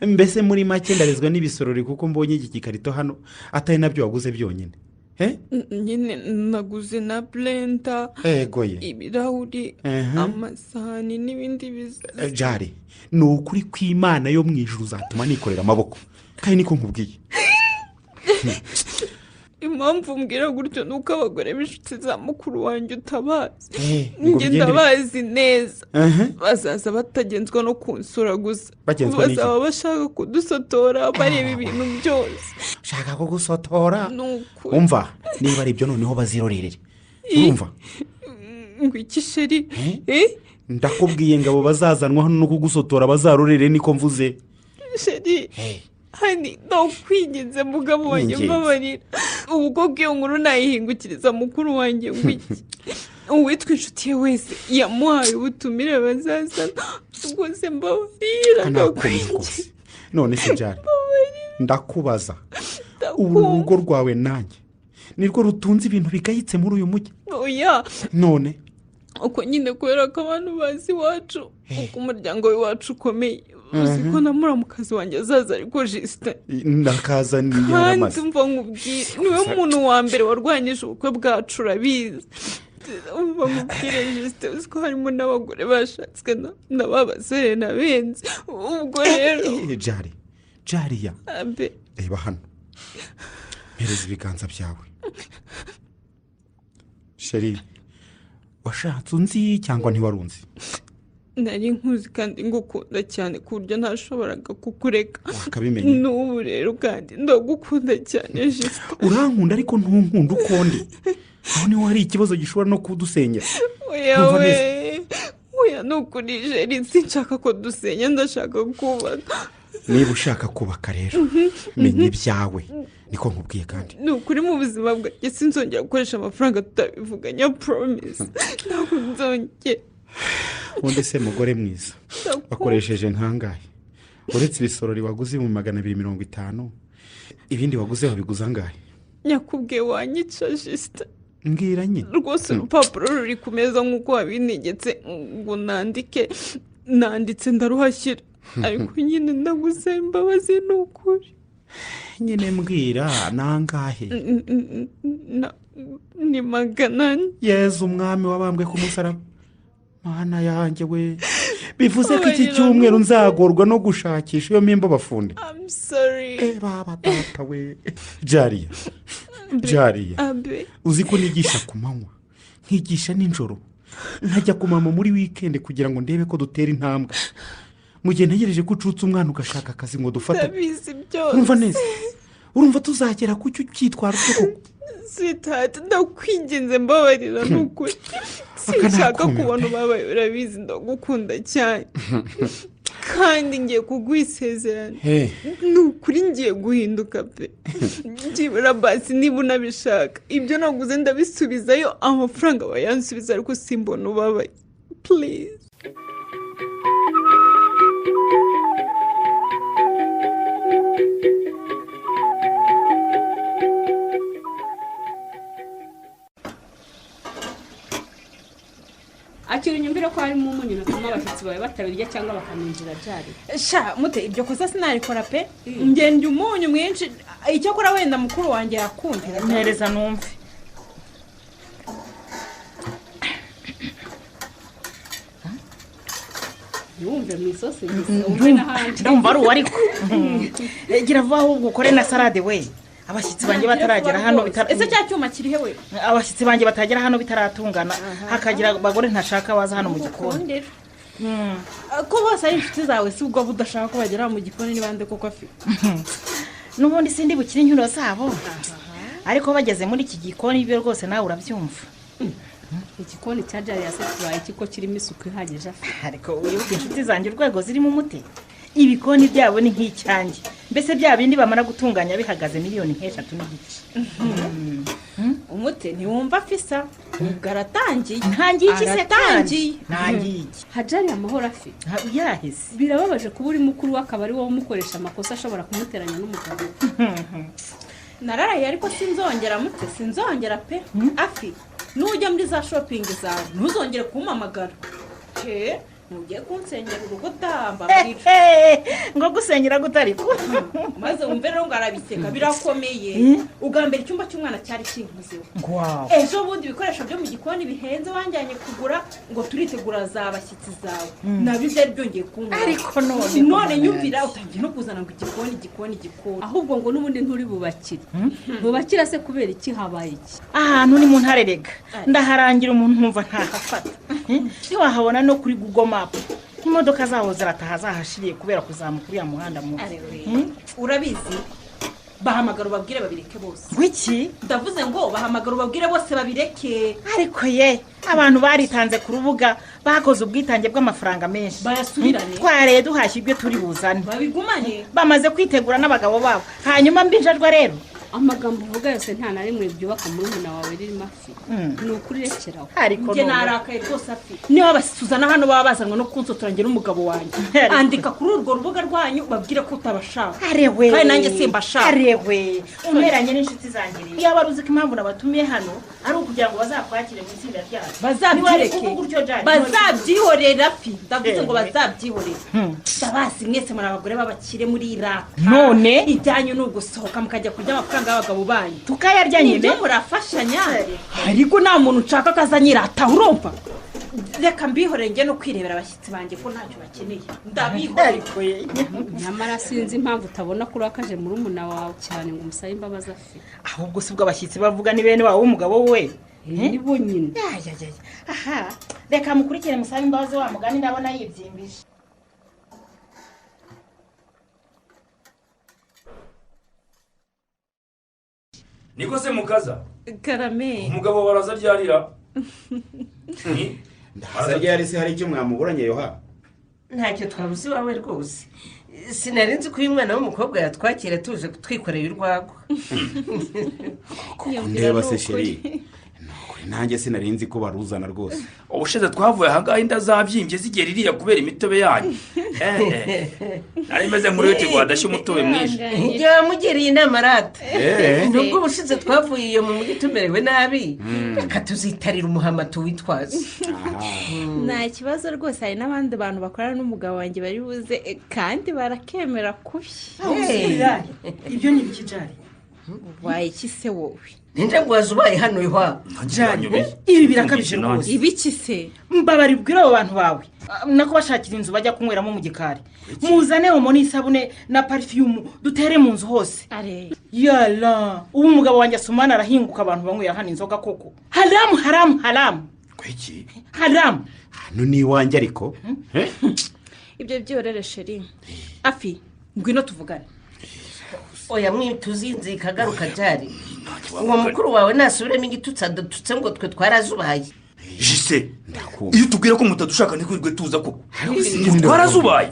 mbese muri make ndarizwa n'ibisorori kuko mbonye iki gikarito hano atari nabyo waguze byonyine nyine naguze na blender ibirahuri amasahani n'ibindi biza jari ni ukuri kw'Imana yo mu ijuru uzatuma nikorera amaboko kandi niko nkubwiye impamvu mbwira gutyo ni uko abagore b'inshuti za mukuru wanjye utabazi njye ndabazi neza bazaza batagenzwa no kunsura gusa bazaba bashaka kudusotora bareba ibintu byose shaka ko gusotora umva niba ari byo noneho bazirorerere urumva ngo iki sheri ndakubwiye ngo abo bazazanwa hano no kugusotora bazarorere niko mvuze sheri hani ndakwinginze mugabo wanjye mbabarira ubwo bw'iyo nkuru nayihingukiriza mukuru wanjye ngo iki uwitwa inshuti ye wese yamuhaye ubutumire bazazana rwose mbabarira ndakwinginze none se jari ndakubaza ubu rugo rwawe nanjye nirwo rutunze ibintu bigayitse muri uyu mujyi oya none uko nyine kubera ko abantu bazi iwacu uko umuryango w'iwacu ukomeye uzi ko na muramukazi wanjye azaza ariko jisite ndakazaniye kandi mva nkubwire niwe muntu wa mbere warwanyije ubukwe bwacu urabizi mva nkubwire jisite uzi ko harimo n'abagore bashatswe na ba basore na benzi ubwo rero jariya reba hano mpereza ibiganza byawe sheri washatse unzi cyangwa ntiwarunzi nari nkuzi kandi ngukunda cyane ku buryo ntashoboraga kukureka wakabimenye n'ubu rero kandi ndagukunda cyane jisite urankunda ariko ntunkunda uko ndi aho niho hari ikibazo gishobora no kudusenyera oya nukuri jeri sinshaka ko dusenya ndashaka kubaka niba ushaka kubaka rero menya ibyawe niko nkubwiye kandi ni ukuri mu buzima bwanjye sinzongera gukoresha amafaranga tutabivuganya promise ntabwo nzongera ubundi se mugore mwiza wakoresheje nkangahe uretse ibisorori waguze mu 250 ibindi waguze wabiguza angahe nyakubwiye wanyica jisite mbwira nyine rwose urupapuro ruri ku meza nk'uko wabinegetse ngo nanditse ndaruhashyira ariko nyine ndaguze imbabazi ni ukuri nyine mbwira nangahe ni 400 yezu umwami wabambwe ku musaraba mana yanjye we bivuze ko iki cyumweru nzagorwa no gushakisha iyo mpimbo bafunde I'm sorry baba data we jariya uzi ko nigisha ku manywa nkigisha nijoro nkajya ku mama muri wikendi kugira ngo ndebe ko dutera intambwe mu gihe ntegereje ko ucutse umwana ugashaka akazi ngo dufate. ndabizi byose. urumva neza urumva tuzagera ku cyo cyitwara utwo koko. sitati ndakwinginze mbabarira ni ukuri sinshaka kubona ubabaye urabizi ndagukunda cyane kandi ngiye kuguha isezerano ni ukuri ngiye guhinduka pe byibura basi niba unabishaka ibyo naguze ndabisubizayo amafaranga bayansubiza ariko simbona ubabaye please. akiri inyumvire ko harimo umunyu natuma abashyitsi bawe batabirya cyangwa bakaninjira byari sha mute ibyo kosa sinarikora pe ngende umunyu mwinshi icyakora wenda mukuru wanjye yakundira mpereza numve yumve mu isosi umve n'ahandi ndumva ari uwo ariko gira vuba ahubwo ukore na salade we abashyitsi banjye bataragera hano ese cya cyuma kiri he we abashyitsi banjye batagera hano bitaratungana hakagira abagore ntashaka baza hano mu gikoni ko bose ari inshuti zawe si ubwo budashaka ko bagera mu gikoni n'ibande koko afite n'ubundi sindi bukire inyuro zabo ariko bageze muri iki gikoni ibyo rwose nawe urabyumva igikoni cya jari ya seturayi kiko kirimo isuku ihagije ariko wibuke inshuti zanjye urwego zirimo umuti ibikoni byabo ni nk'icyanjye mbese bya bindi bamara gutunganya bihagaze miliyoni nk'eshatu n'igice umuti ntiwumva afisa ubwo aratangiye ntangiye iki se tangiye ntangiye iki hajari amahoro afi yahise birababaje kuba uri mukuru we akaba ari wowe umukoresha amakosa ashobora kumuteranya n'umugabo nararaye ariko sinzongera mute sinzongera pe afi nujya muri za shopingi zawe ntuzongere kumpamagara ntugiye kunsengera urugo utamba ngo gusengera gutariko maze wumve rero ngo arabiseka birakomeye ugambira icyumba cy'umwana cyari kinkuzeho ejo bundi ibikoresho byo mu gikoni bihenze wanjyanye kugura ngo turitegura za bashyitsi zawe nabyo byari byongeye kunywa ariko none nyumvira utangiye no kuzana ngo igikoni ahubwo ngo n'ubundi nturi bubakire bubakira se kubera iki habaye iki ahantu ni mu ntare rega ndaharangira umuntu nkumva ntahafata ntiwahabona no kuri Google Maps imodoka zaho zirataha zahashiriye kubera kuzamuka uriya muhanda mubi urabizi bahamagara ubabwire babireke bose wiki ndavuze ngo bahamagara ubabwire bose babireke ariko ye abantu baritanze ku rubuga bakoze ubwitange bw'amafaranga menshi bayasubirane twareye duhashye ibyo turi buzane babigumanye bamaze kwitegura n'abagabo babo hanyuma mbinjajwa rero amagambo uvuga yose nta na rimwe byubaka muri umuna wawe ririmo afi ni ukuri rekeraho ariko njye narakaye rwose afi niba basuzana hano baba bazanwa no kunsotora njye n'umugabo wanjye andika kuri urwo rubuga rwanyu babwire ko utabashaka arewe kandi nanjye simbashaka arewe umeranye n'inshuti zanjye rero iyo baruzi ko impamvu nabatumiye hano ari ukugira ngo bazakwakire mu itsinda ryacu bazabyihorera afi ndavuze ngo bazabyihorera ndabazi mwese muri abagore b'abakire muri iraka none ijyanyu ni ugusohoka mukajya kurya amafaranga y'abagabo banyu tukayarya nyine ibyo murafashanya ariko nta muntu ushaka ko azanyirata urumva reka mbihorere njye no kwirebera abashyitsi banjye ko ntacyo bakeneye ndabihoreye nyamara sinzi impamvu utabona ko urakaje muri umuna wawe cyane ngo umusabe imbabazi afi ahubwo si ubwo abashyitsi bavuga ni bene wabo w'umugabo we ni bo nyine aha reka mukurikire musabe imbabazi wa mugani ndabona yibyimbije niko se mukaza karame umugabo baraza ryarira ndahaza ryari se hari icyo mwamuburanye yoha ntacyo twabuze iwawe rwose sinari nzi ko uyu mwana w'umukobwa yatwakira tuje twikoreye urwagwa ndeba se sheri nanjye sinari nzi ko baruzana rwose ubushize twavuye ahangaha inda zabyimbye zigera iriya kubera imitobe yanyu nari meze nk'uri wese wadashya umutobe mwinshi njye wamugiriye inama rata nubwo ubushize twavuye iyo mu mujyi tumerewe nabi reka tuzitarira umuhama tuwitwaze nta kibazo rwose hari n'abandi bantu bakorana n'umugabo wanjye bari buze kandi barakemera kubi ibyo ni ibikijari ubaye iki se wowe ninde ngo wazubaye hano iwa ibi birakabije rwose ibiki se mbabaribwira abo bantu bawe nako bashakira inzu bajya kunyweramo mu gikari muzane omo n'isabune na parifiyumu dutere mu nzu hose yala ubu umugabo wanjye asumana arahinguka abantu banywera hano inzoga koko haramu kweki haramu hano ni iwanjye ariko ibyo byorere sheri afi ngwino tuvugane oya mwituzinzika garuka jari uwo mukuru wawe nasubiremo igitutsi adatutse ngo twe twarazubaye jise iyo tubwira ko mutadushaka ntikwirwe tuza koko twarazubaye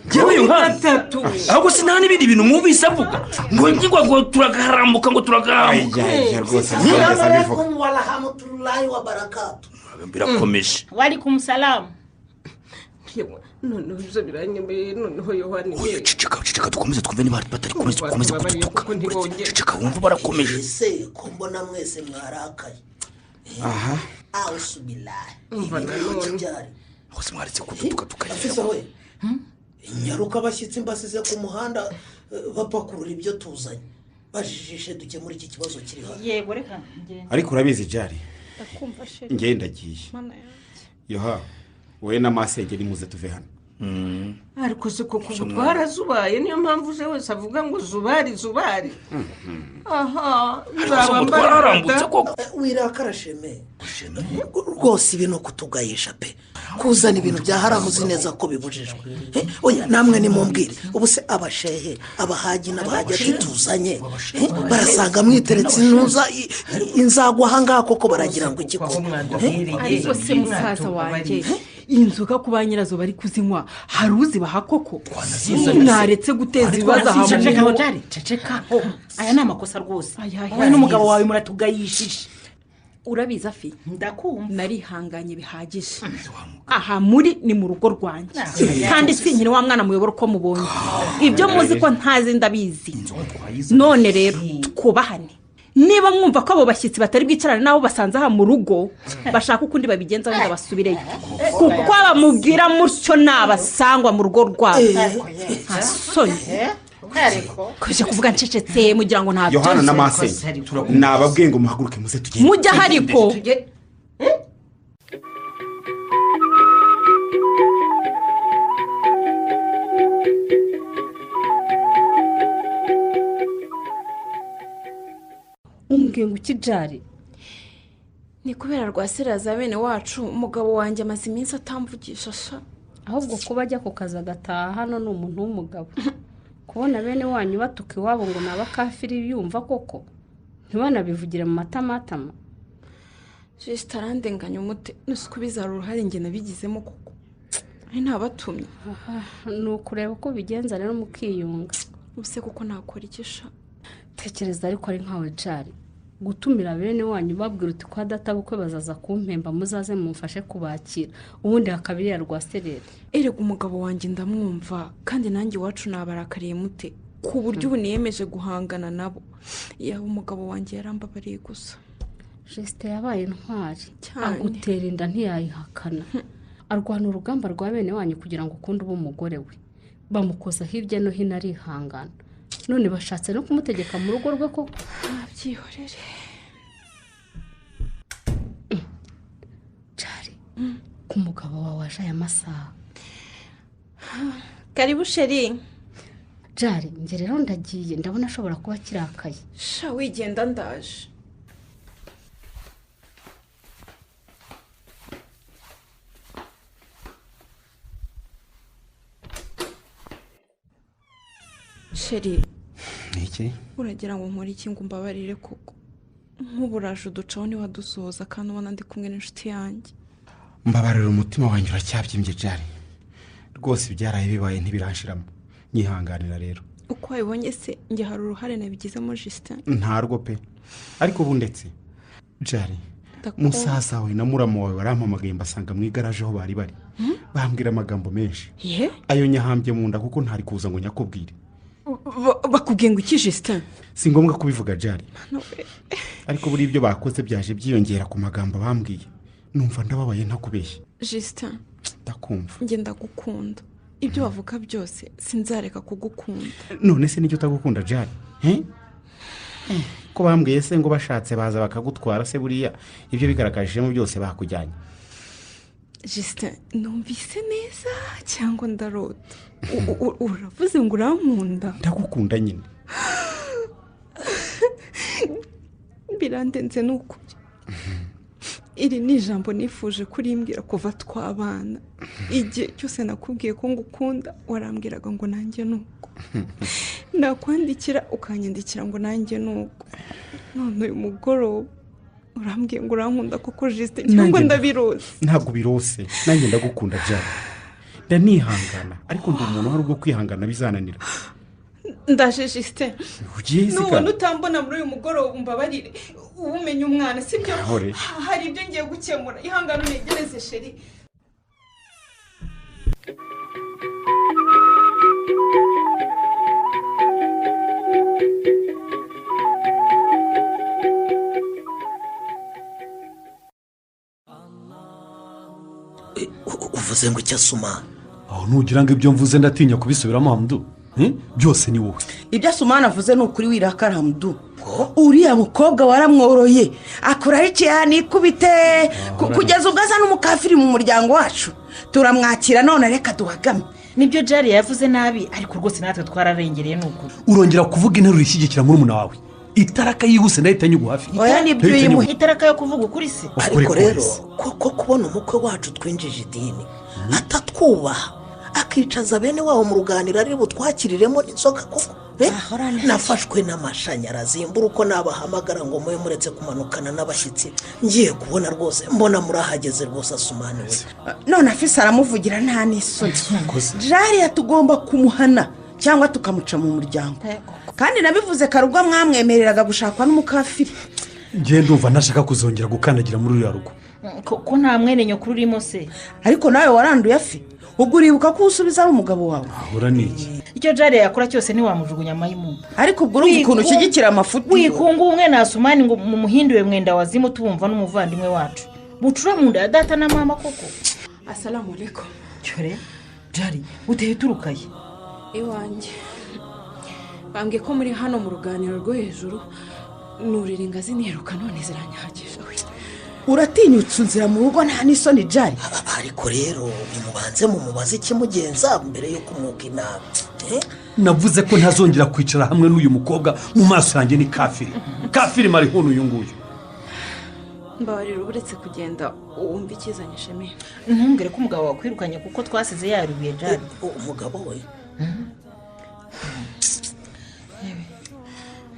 ngewe yohana ahubwo sinta n'ibindi bintu mwumvise avuga ngo turagaharambuka ngo turagaharambuka rwose assalamu alaikum wa rahmatullahi wa barakatuh birakomeje wari kumusalamu noneho ibyo biranyemeye noneho yohani oya ceceka dukomeze twumve niba batari komeza kudutuka ceceka wumva barakomeje ese ko mbona mwese mwarakaye aha awusubilaye hose mwaretse kudutuka tukayifira we inyaruka abashyitsi mbasize ku muhanda bapakurura ibyo tuzanye bajijishe dukemura iki kibazo kiri hano yego reka ariko urabizi jari ndakumva sheri ngendagiye yoha wowe n'amasenge nimuze tuve hano ariko se koko twarazubaye niyo mpamvu uje wese avuga ngo zubari aha twararambutse koko wirakara sheme rwose ibintu kutugayisha pe kuzana ibintu bya haramu uzi neza ko bibujijwe oya namwe nimumbwire ubu se abashehe abahaji n'abahajya tuzanye barasanga mwiteretse inzagwa ahangaha koko baragira ngo iki koko ariko se musaza wanjye inzoga ku ba nyirazo bari kuzinywa hari uzibaha koko mwaretse guteza ibibazo aha ceceka aya ni amakosa rwose wowe n'umugabo wawe muratugayishije urabizi afi ndakumva narihanganye bihagije aha muri ni mu rugo rwanjye kandi sinkiri wa mwana muyobora uko mubonye ibyo muzi ko ntazi ndabizi none rero twubahane niba mwumva ko abo bashyitsi batari bwicarane nabo basanze aha mu rugo bashaka ukundi babigenza wenda basubireyo kuko bamubwira mutyo nabasangwa mu rugo rwabo ntasoni kuje kuvuga ncecetse mugira ngo ntabyo yohana n'amasenge nababwiye ngo muhaguruke muze tugende mujya hariko umbwenge ukijari ni kubera rwasira za bene wacu umugabo wanjye amaze iminsi atamvugisha sha ahubwo kuba ajya ku kazi agataha hano ni umuntu w'umugabo kubona bene wanyu batuka iwabo ngo nabakafiri yumva koko ntibanabivugire mu matamatama jisita arandenganya umute nuko bizarura uruhare njye nabigizemo koko ari ntabatumye ni ukureba uko bigenza rero mukiyunga ubuse kuko nakora ikisha tekereza ariko ari nkawe jari gutumira bene wanyu babwira uti kwa data bukwe bazaza kumpemba muzaze mumfashe kubakira ubundi hakabiriya rwaserera erega umugabo wanjye ndamwumva kandi nanjye iwacu nabarakariye mute ku buryo ubu niyemeje guhangana nabo yaba umugabo wanjye yarambabariye gusa jesite yabaye intwari agutera inda ntiyayihakana arwana urugamba rwa bene wanyu kugira ngo ukunde ube umugore we bamukoza hirya no hino arihangana none bashatse no kumutegeka mu rugo rwe koko byihorere jari ku mugabo wawe waje aya masaha karibu sheri jari njye rero ndagiye ndabona ashobora kuba kirakaye sha wigenda ndaje sheri iki uragira ngo nkore iki ngo mbabarire koko nk'uburaje uducaho niba dusohoza kandi ubona ndi kumwe n'inshuti yanjye mbabarira umutima wanjye uracyabyimbye jari rwose ibyaraye bibaye ntibiranshiramo nyihanganira rero uko wabibonye se njye hari uruhare nabigizemo jisita ntarwo pe ariko ubu ndetse jari musaza we na muramu wawe barampamagaye mbasanga mu igaraje aho bari bambwira amagambo menshi ayo nyahambye mu nda kuko ntari kuza ngo nyakubwire bakubwiye ngo iki jisita si ngombwa kubivuga jari ariko buri ibyo bakoze byaje byiyongera ku magambo bambwiye numva ndababaye ntakubeshye jisita ndakumva njye ndagukunda ibyo bavuga byose sinzareka kugukunda none se n'icyo utagukunda jari ko bambwiye se ngo bashatse baza bakagutwara se buriya ibyo bigaragajemo byose bakujyanye. Justin numvise neza cyangwa ndarota uravuze ngo urankunda? Ndagukunda nyine. Birandenze n'ukuri. Iri ni ijambo nifuje kurimbwira kuva twabana. Igihe cyose nakubwiye ko ngukunda warambwiraga ngo nanjye nuko. Nakwandikira ukanyandikira ngo nanjye nuko. None uyu mugoroba urambwiye ngo urankunda koko Justin cyangwa ndabirose? Ntabwo birose, nanjye ndagukunda cyane. Ndanihangana ariko ndi umuntu hari ubwo kwihangana bizananira. Ndaje Justin. Ugiye nubona utambona muri uyu mugoroba umbabarire ubumenye umwana sibyo? Hari ibyo ngiye gukemura ihangana unegereze sheri. uvuze ngo icyo asuma? aho nugira ngo ibyo mvuze ndatinya kubisubiramo Hamdu. Byose ni wowe. Ibyo asumana avuze ni ukuri wirakara Hamdu. Uriya mukobwa waramworoye akora iki yanikubite kugeza ubwo aza n'umukafiri mu muryango wacu turamwakira none reka duhagame. Nibyo Jari yavuze nabi ariko rwose natwe twararengereye n'ukuri. Urongera kuvuga interuro ishyigikira muri umuna wawe. Itaraka yihuse ndahita nyugu hafi. Oya nibyo yimu itaraka yo kuvuga ukuri se. Ariko rero ko kubona umukwe wacu twinjije idini atatwubaha akicaza bene wabo mu ruganiro ari butwakiriremo n'inzoka koko. Nafashwe n'amashanyarazi mbura uko nabahamagara ngo muye muretse kumanukana n'abashyitsi ngiye kubona rwose mbona murahageze rwose asumane we. None afise aramuvugira nta n'isoni. Jari yatugomba kumuhana cyangwa tukamuca mu muryango. Kandi nabivuze karugwa mwamwemereraga gushakwa n'umukafiri. Ngiye ndumva nashaka kuzongera gukandagira muri uriya rugo. Ko nta mwene nyokuru urimo se. Ariko nawe waranduye afi. Ubwo uribuka ko usubiza ari umugabo wawe. Ahura niki? Icyo Jari yakora cyose ntiwamujugunya amayimu. Ariko ubwo urumva ukuntu ushyigikira amafuti. Wikunga umwe na Asumani ngo mumuhinduye mwenda wazimu tubumva n'umuvandimwe wacu. Bucura mu nda ya data na mama koko. Assalamu alaikum. Cyore Jari uteye turukaye. Iwanjye bambwiye ko muri hano mu ruganiro rwo hejuru nurira ingazi niheruka none ziranyahagije. Uratinyutse unzira mu rugo nta n'isoni Jari. Ariko rero bimubanze mu mubaze ikimugenza mbere yo kumwuka inama. Navuze ko ntazongera kwicara hamwe n'uyu mukobwa mu maso yanjye ni kafiri. Kafiri mari hano uyu nguyu. Mbabarira uretse kugenda wumva ikizanye sheme. Ntumbwire ko umugabo wakwirukanye kuko twasize yarubiye Jari. Umugabo we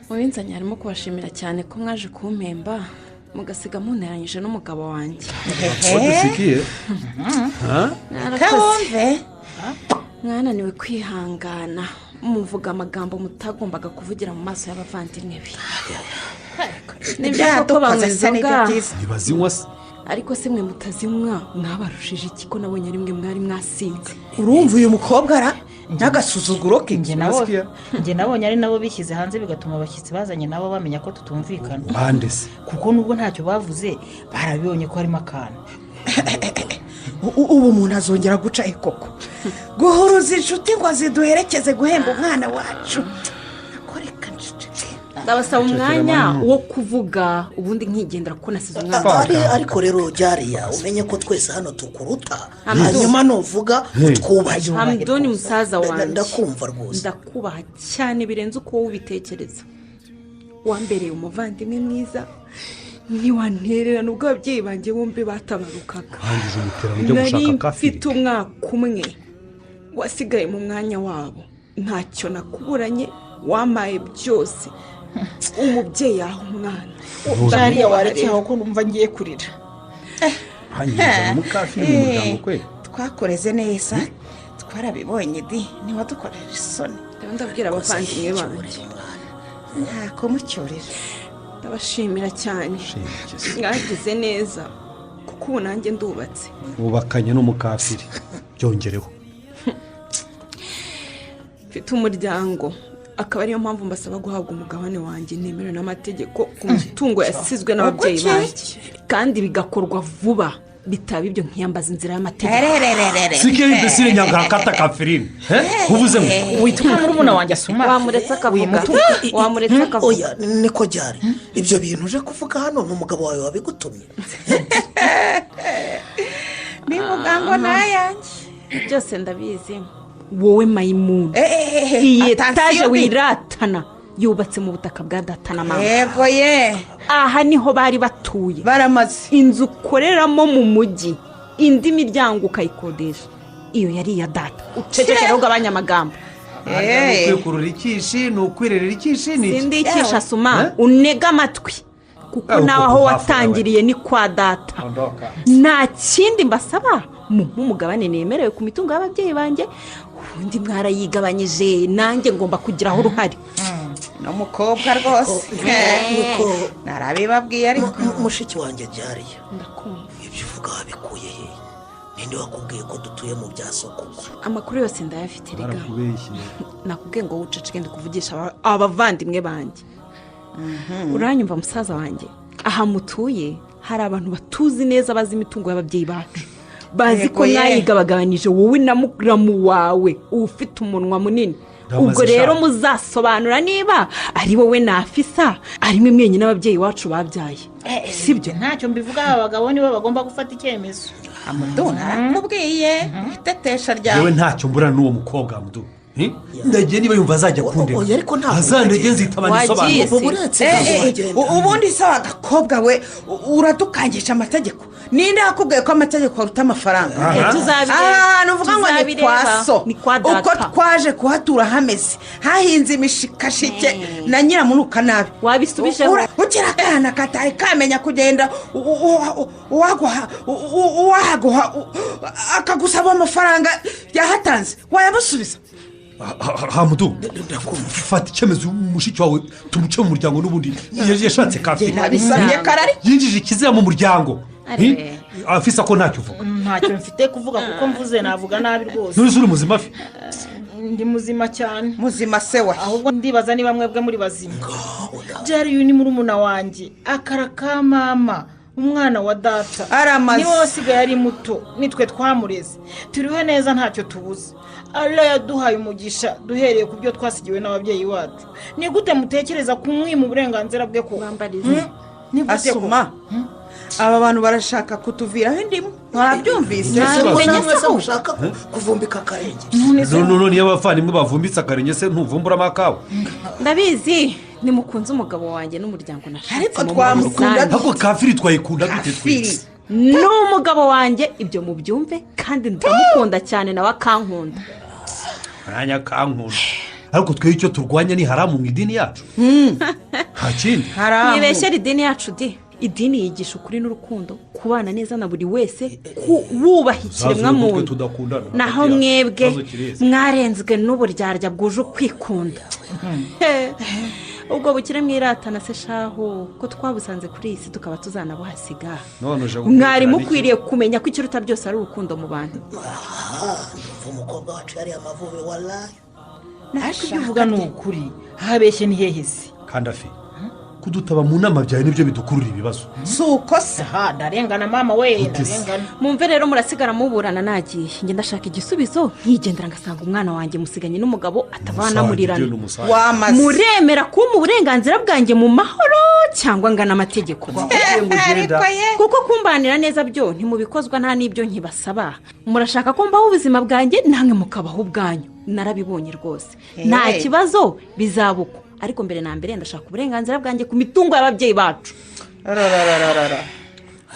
Uwinzanye arimo kubashimira cyane ko mwaje kumpemba mugasiga munteranyije n'umugabo wanjye. Wadusikiye? Kawumve mwananiwe kwihangana muvuga amagambo mutagombaga kuvugira mu maso y'abavandimwe be. Nibyo koko bamwizoga ntibazinywa se. ariko se mwe mutazinywa mwabarushije iki ko nabonye ari mwe mwari mwasinze. Urumva uyu mukobwa ara ntagasuzuguro ke. Nge nabonye ari nabo bishyize hanze bigatuma abashyitsi bazanye nabo bamenya ko tutumvikana. Bande se kuko nubwo ntacyo bavuze barabibonye ko harimo akantu. Ubu umuntu azongera guca ikoko guhuruza inshuti ngo ziduherekeze guhemba umwana wacu. Ndabasaba umwanya wo kuvuga ubundi nkigendera ko nasize umwana. Ariko rero Jariya umenye ko twese hano tukuruta hanyuma nuvuga twubaye. Hamdoni musaza wanjye ndakumva rwose. Ndakubaha cyane birenze uko ubitekereza. Wambereye umuvandimwe mwiza ntiwantererana ubwo ababyeyi banjye bombi batabarukaga. Nari mfite umwaka umwe wasigaye mu mwanya wabo ntacyo nakuburanye wamaye byose. Umubyeyi aho umwana Jariya warekeho ko numva ngiye kurira. hanyuma mukafiri mu muryango kwe. Twakoreze neza twarabibonye di ntiwadukorera isoni. Ndabwira abavandimwe banjye ntako mucyurira. Ndabashimira cyane mwagize neza kuko ubu nanjye ndubatse. Ubakanye n'umukafiri byongereho. Mfite umuryango akaba ariyo mpamvu mbasaba guhabwa umugabane wanjye nemerewe n'amategeko ku mutungo yasizwe n'ababyeyi banjye kandi bigakorwa vuba bitaba ibyo nkiyambaza inzira y'amategeko. sike imbesire nyangakata kafirine uvuze ngo witwa murumuna wanjye asuma wamuretse akavuga oya niko ryari ibyo bintu uje kuvuga hano n'umugabo wawe wabigutumye nivuga ngo nayanjye byose ndabizi wowe mayimuna iyi etaje wiratana yubatse mu butaka bwa data na mama. yego ye aha niho bari batuye baramaze inzu ukoreramo mu mujyi indi miryango ukayikodesha iyo yari iya data ucecekera ugabanya amagambo. kwikurura ikishi ni ukwirerera ikishi ni sindi ikisha suma unega amatwi kuko nawe aho watangiriye ni kwa data nta kindi mbasaba mumugabane nemerewe ku mitungo y'ababyeyi banjye ubundi mwarayigabanyije nanjye ngomba kugiraho uruhare. n'umukobwa rwose narabibabwiye ariko mushiki wanjye ryariye ndakumva ibyo uvuga wabikuye he ninde wakubwiye ko dutuye mu bya soko amakuru yose ndayafite rega nakubwiye ngo wuceceke ndikuvugisha abavandimwe banjye. uranyumva musaza wanjye aha mutuye hari abantu batuzi neza bazi imitungo y'ababyeyi bacu bazi ko mwayigabagabanije wowe na muramu wawe ufite umunwa munini. ubwo rero muzasobanura niba ari wowe na afisa arimo mwenye n'ababyeyi wacu babyaye sibyo. ntacyo mbivuga aba bagabo nibo bagomba gufata icyemezo. amuduna nakubwiye itetesha ryawe yewe ntacyo mbura n'uwo mukobwa amudu ndagiye niba yumva azajya kundeba azandege nzitabana isobanuro ubundi sawa agakobwa we uradukangisha amategeko ninde yakubwiye ko amategeko aruta amafaranga. nuvuga ngo ni kwa so uko twaje kuhatura hameze hahinze imishikashike na nyiramunuka nabi wabisubijeho ugira akana kataye kamenya kugenda uwaguha akagusaba amafaranga yahatanze wayamusubiza. hamudu fata icyemezo umushiki wawe tumuce mu muryango n'ubundi yashatse kafi nabisabye karari yinjije ikizira mu muryango afisa ko ntacyo uvuga. ntacyo mfite kuvuga kuko mvuze navuga nabi rwose. ntuzure uri muzima fi ndi muzima cyane. muzima se we ahubwo ndibaza niba mwebwe muri bazima. byari uyu ni murumuna wanjye akara ka mama umwana wa data aramaze niwe wasigaye ari muto nitwe twamureze turiwe neza ntacyo tubuze. Allah yaduhaye umugisha duhereye ku byo twasigiwe n'ababyeyi bacu. ni gute mutekereza kumwima uburenganzira bwe ko bambarize asuma aba bantu barashaka kutuviraho indimu mwabyumvise mwese mushaka kuvumbika akarenge none iyo abavandimwe bavumbitse akarenge se ntuvumburamo akawe. ndabizi nimukunze umugabo wanjye n'umuryango nashatse ariko twamukunda ntabwo kafiri twayikunda dute twese n'umugabo wanjye ibyo mubyumve kandi ndamukunda cyane nawe akankunda. mwanya kankunda ariko twe icyo turwanya ni haramu mu idini yacu nta kindi. ntibeshyere idini yacu di idini yigisha ukuri n'urukundo kubana neza na buri wese wubaha ikiremwamuntu naho mwebwe mwarenzwe n'uburyarya bwuje ukwikunda. ubwo bukire mwiratana se shaho ko twabusanze kuri iyi si tukaba tuzanabuhasiga. mwari mukwiriye kumenya ko ikiruta byose ari urukundo mu bantu. umukobwa wacu yari amavubi warayi ariko ibyo uvuga ni ukuri habeshye ni hehesi kandi afi kudutaba mu nama byawe nibyo bidukurura ibibazo. si uko se ndarengana mama we ndarengana. mumve rero murasigara muburana nagiye njye ndashaka igisubizo nkigendera ngasanga umwana wanjye musiganye n'umugabo atabanamurirana. muremera kumpa uburenganzira bwanjye mu mahoro cyangwa ngana amategeko kuko kumbanira neza byo ntimubikozwa nta n'ibyo nkibasaba. murashaka ko mbaho ubuzima bwanjye namwe mukabaho ubwanyu narabibonye rwose nta kibazo bizabuka ariko mbere na mbere ndashaka uburenganzira bwanjye ku mitungo y'ababyeyi bacu.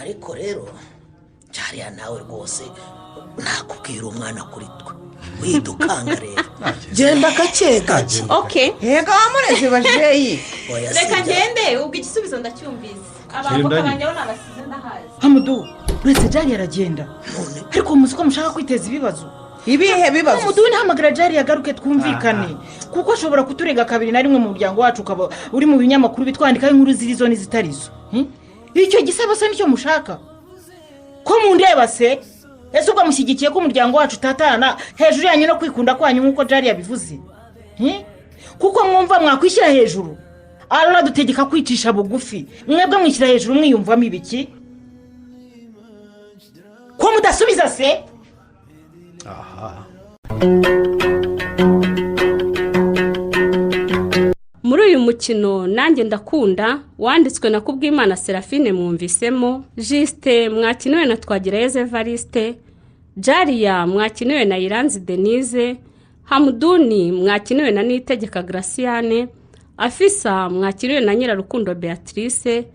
ariko rero cyariya nawe rwose nakubwira umwana kuri twe widukanga rero genda gake gake. yego wamureze bajeyi reka ngende ubwo igisubizo ndacyumvise abantu banjye bo nabasize ndahazi. hamudu uretse jari aragenda ariko muzi ko mushaka kwiteza ibibazo. ibihe bibazo umuduwe ntahamagara jari yagaruke twumvikane kuko ashobora kuturega kabiri na rimwe mu muryango wacu ukaba uri mu binyamakuru bitwandikaho inkuru zirizo n'izitarizo. icyo gisaba se nicyo mushaka ko mundeba se ese ubwo mushyigikiye ko umuryango wacu utatana hejuru yanyu no kwikunda kwanyu nk'uko jari yabivuze kuko mwumva mwakwishyira hejuru Allah dutegeka kwicisha bugufi mwebwe mwishyira hejuru mwiyumvamo ibiki. ko mudasubiza se. muri uyu mukino nanjye ndakunda wanditswe na Kubwimana Serafine mwumvisemo, Juste mwakiniwe na Twagirayezu Evariste, Jariya mwakiniwe na Iranzi Denise, Hamuduni mwakiniwe na Niyitegeka Graciane, Afisa mwakiniwe na Nyirarukundo Beatrice,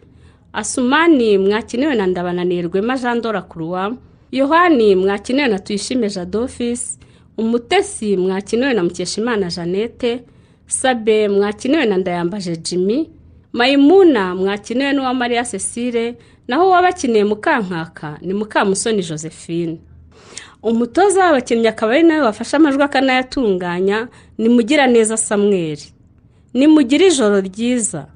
Asumani mwakiniwe na Ndabananirwema Jean Dora Croix, Yohani mwakiniwe na Tuyishime Jadofis, Umutesi mwakiniwe na Mukeshimana Jeannette, Sabe mwakiniwe na Ndayambaje Jimmy, Mayimuna mwakiniwe n'uwa Maria Cecile, naho wabakiniye Mukankaka ni Mukamusoni Josephine. Umutoza w'abakinnyi akaba ari nawe wafashe amajwi akanayatunganya ni Mugiraneza Samuel. Ni mugire ijoro ryiza.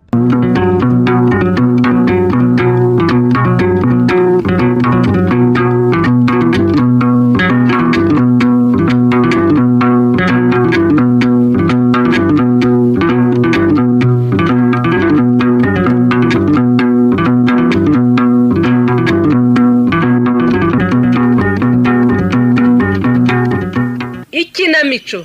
Ikinamico.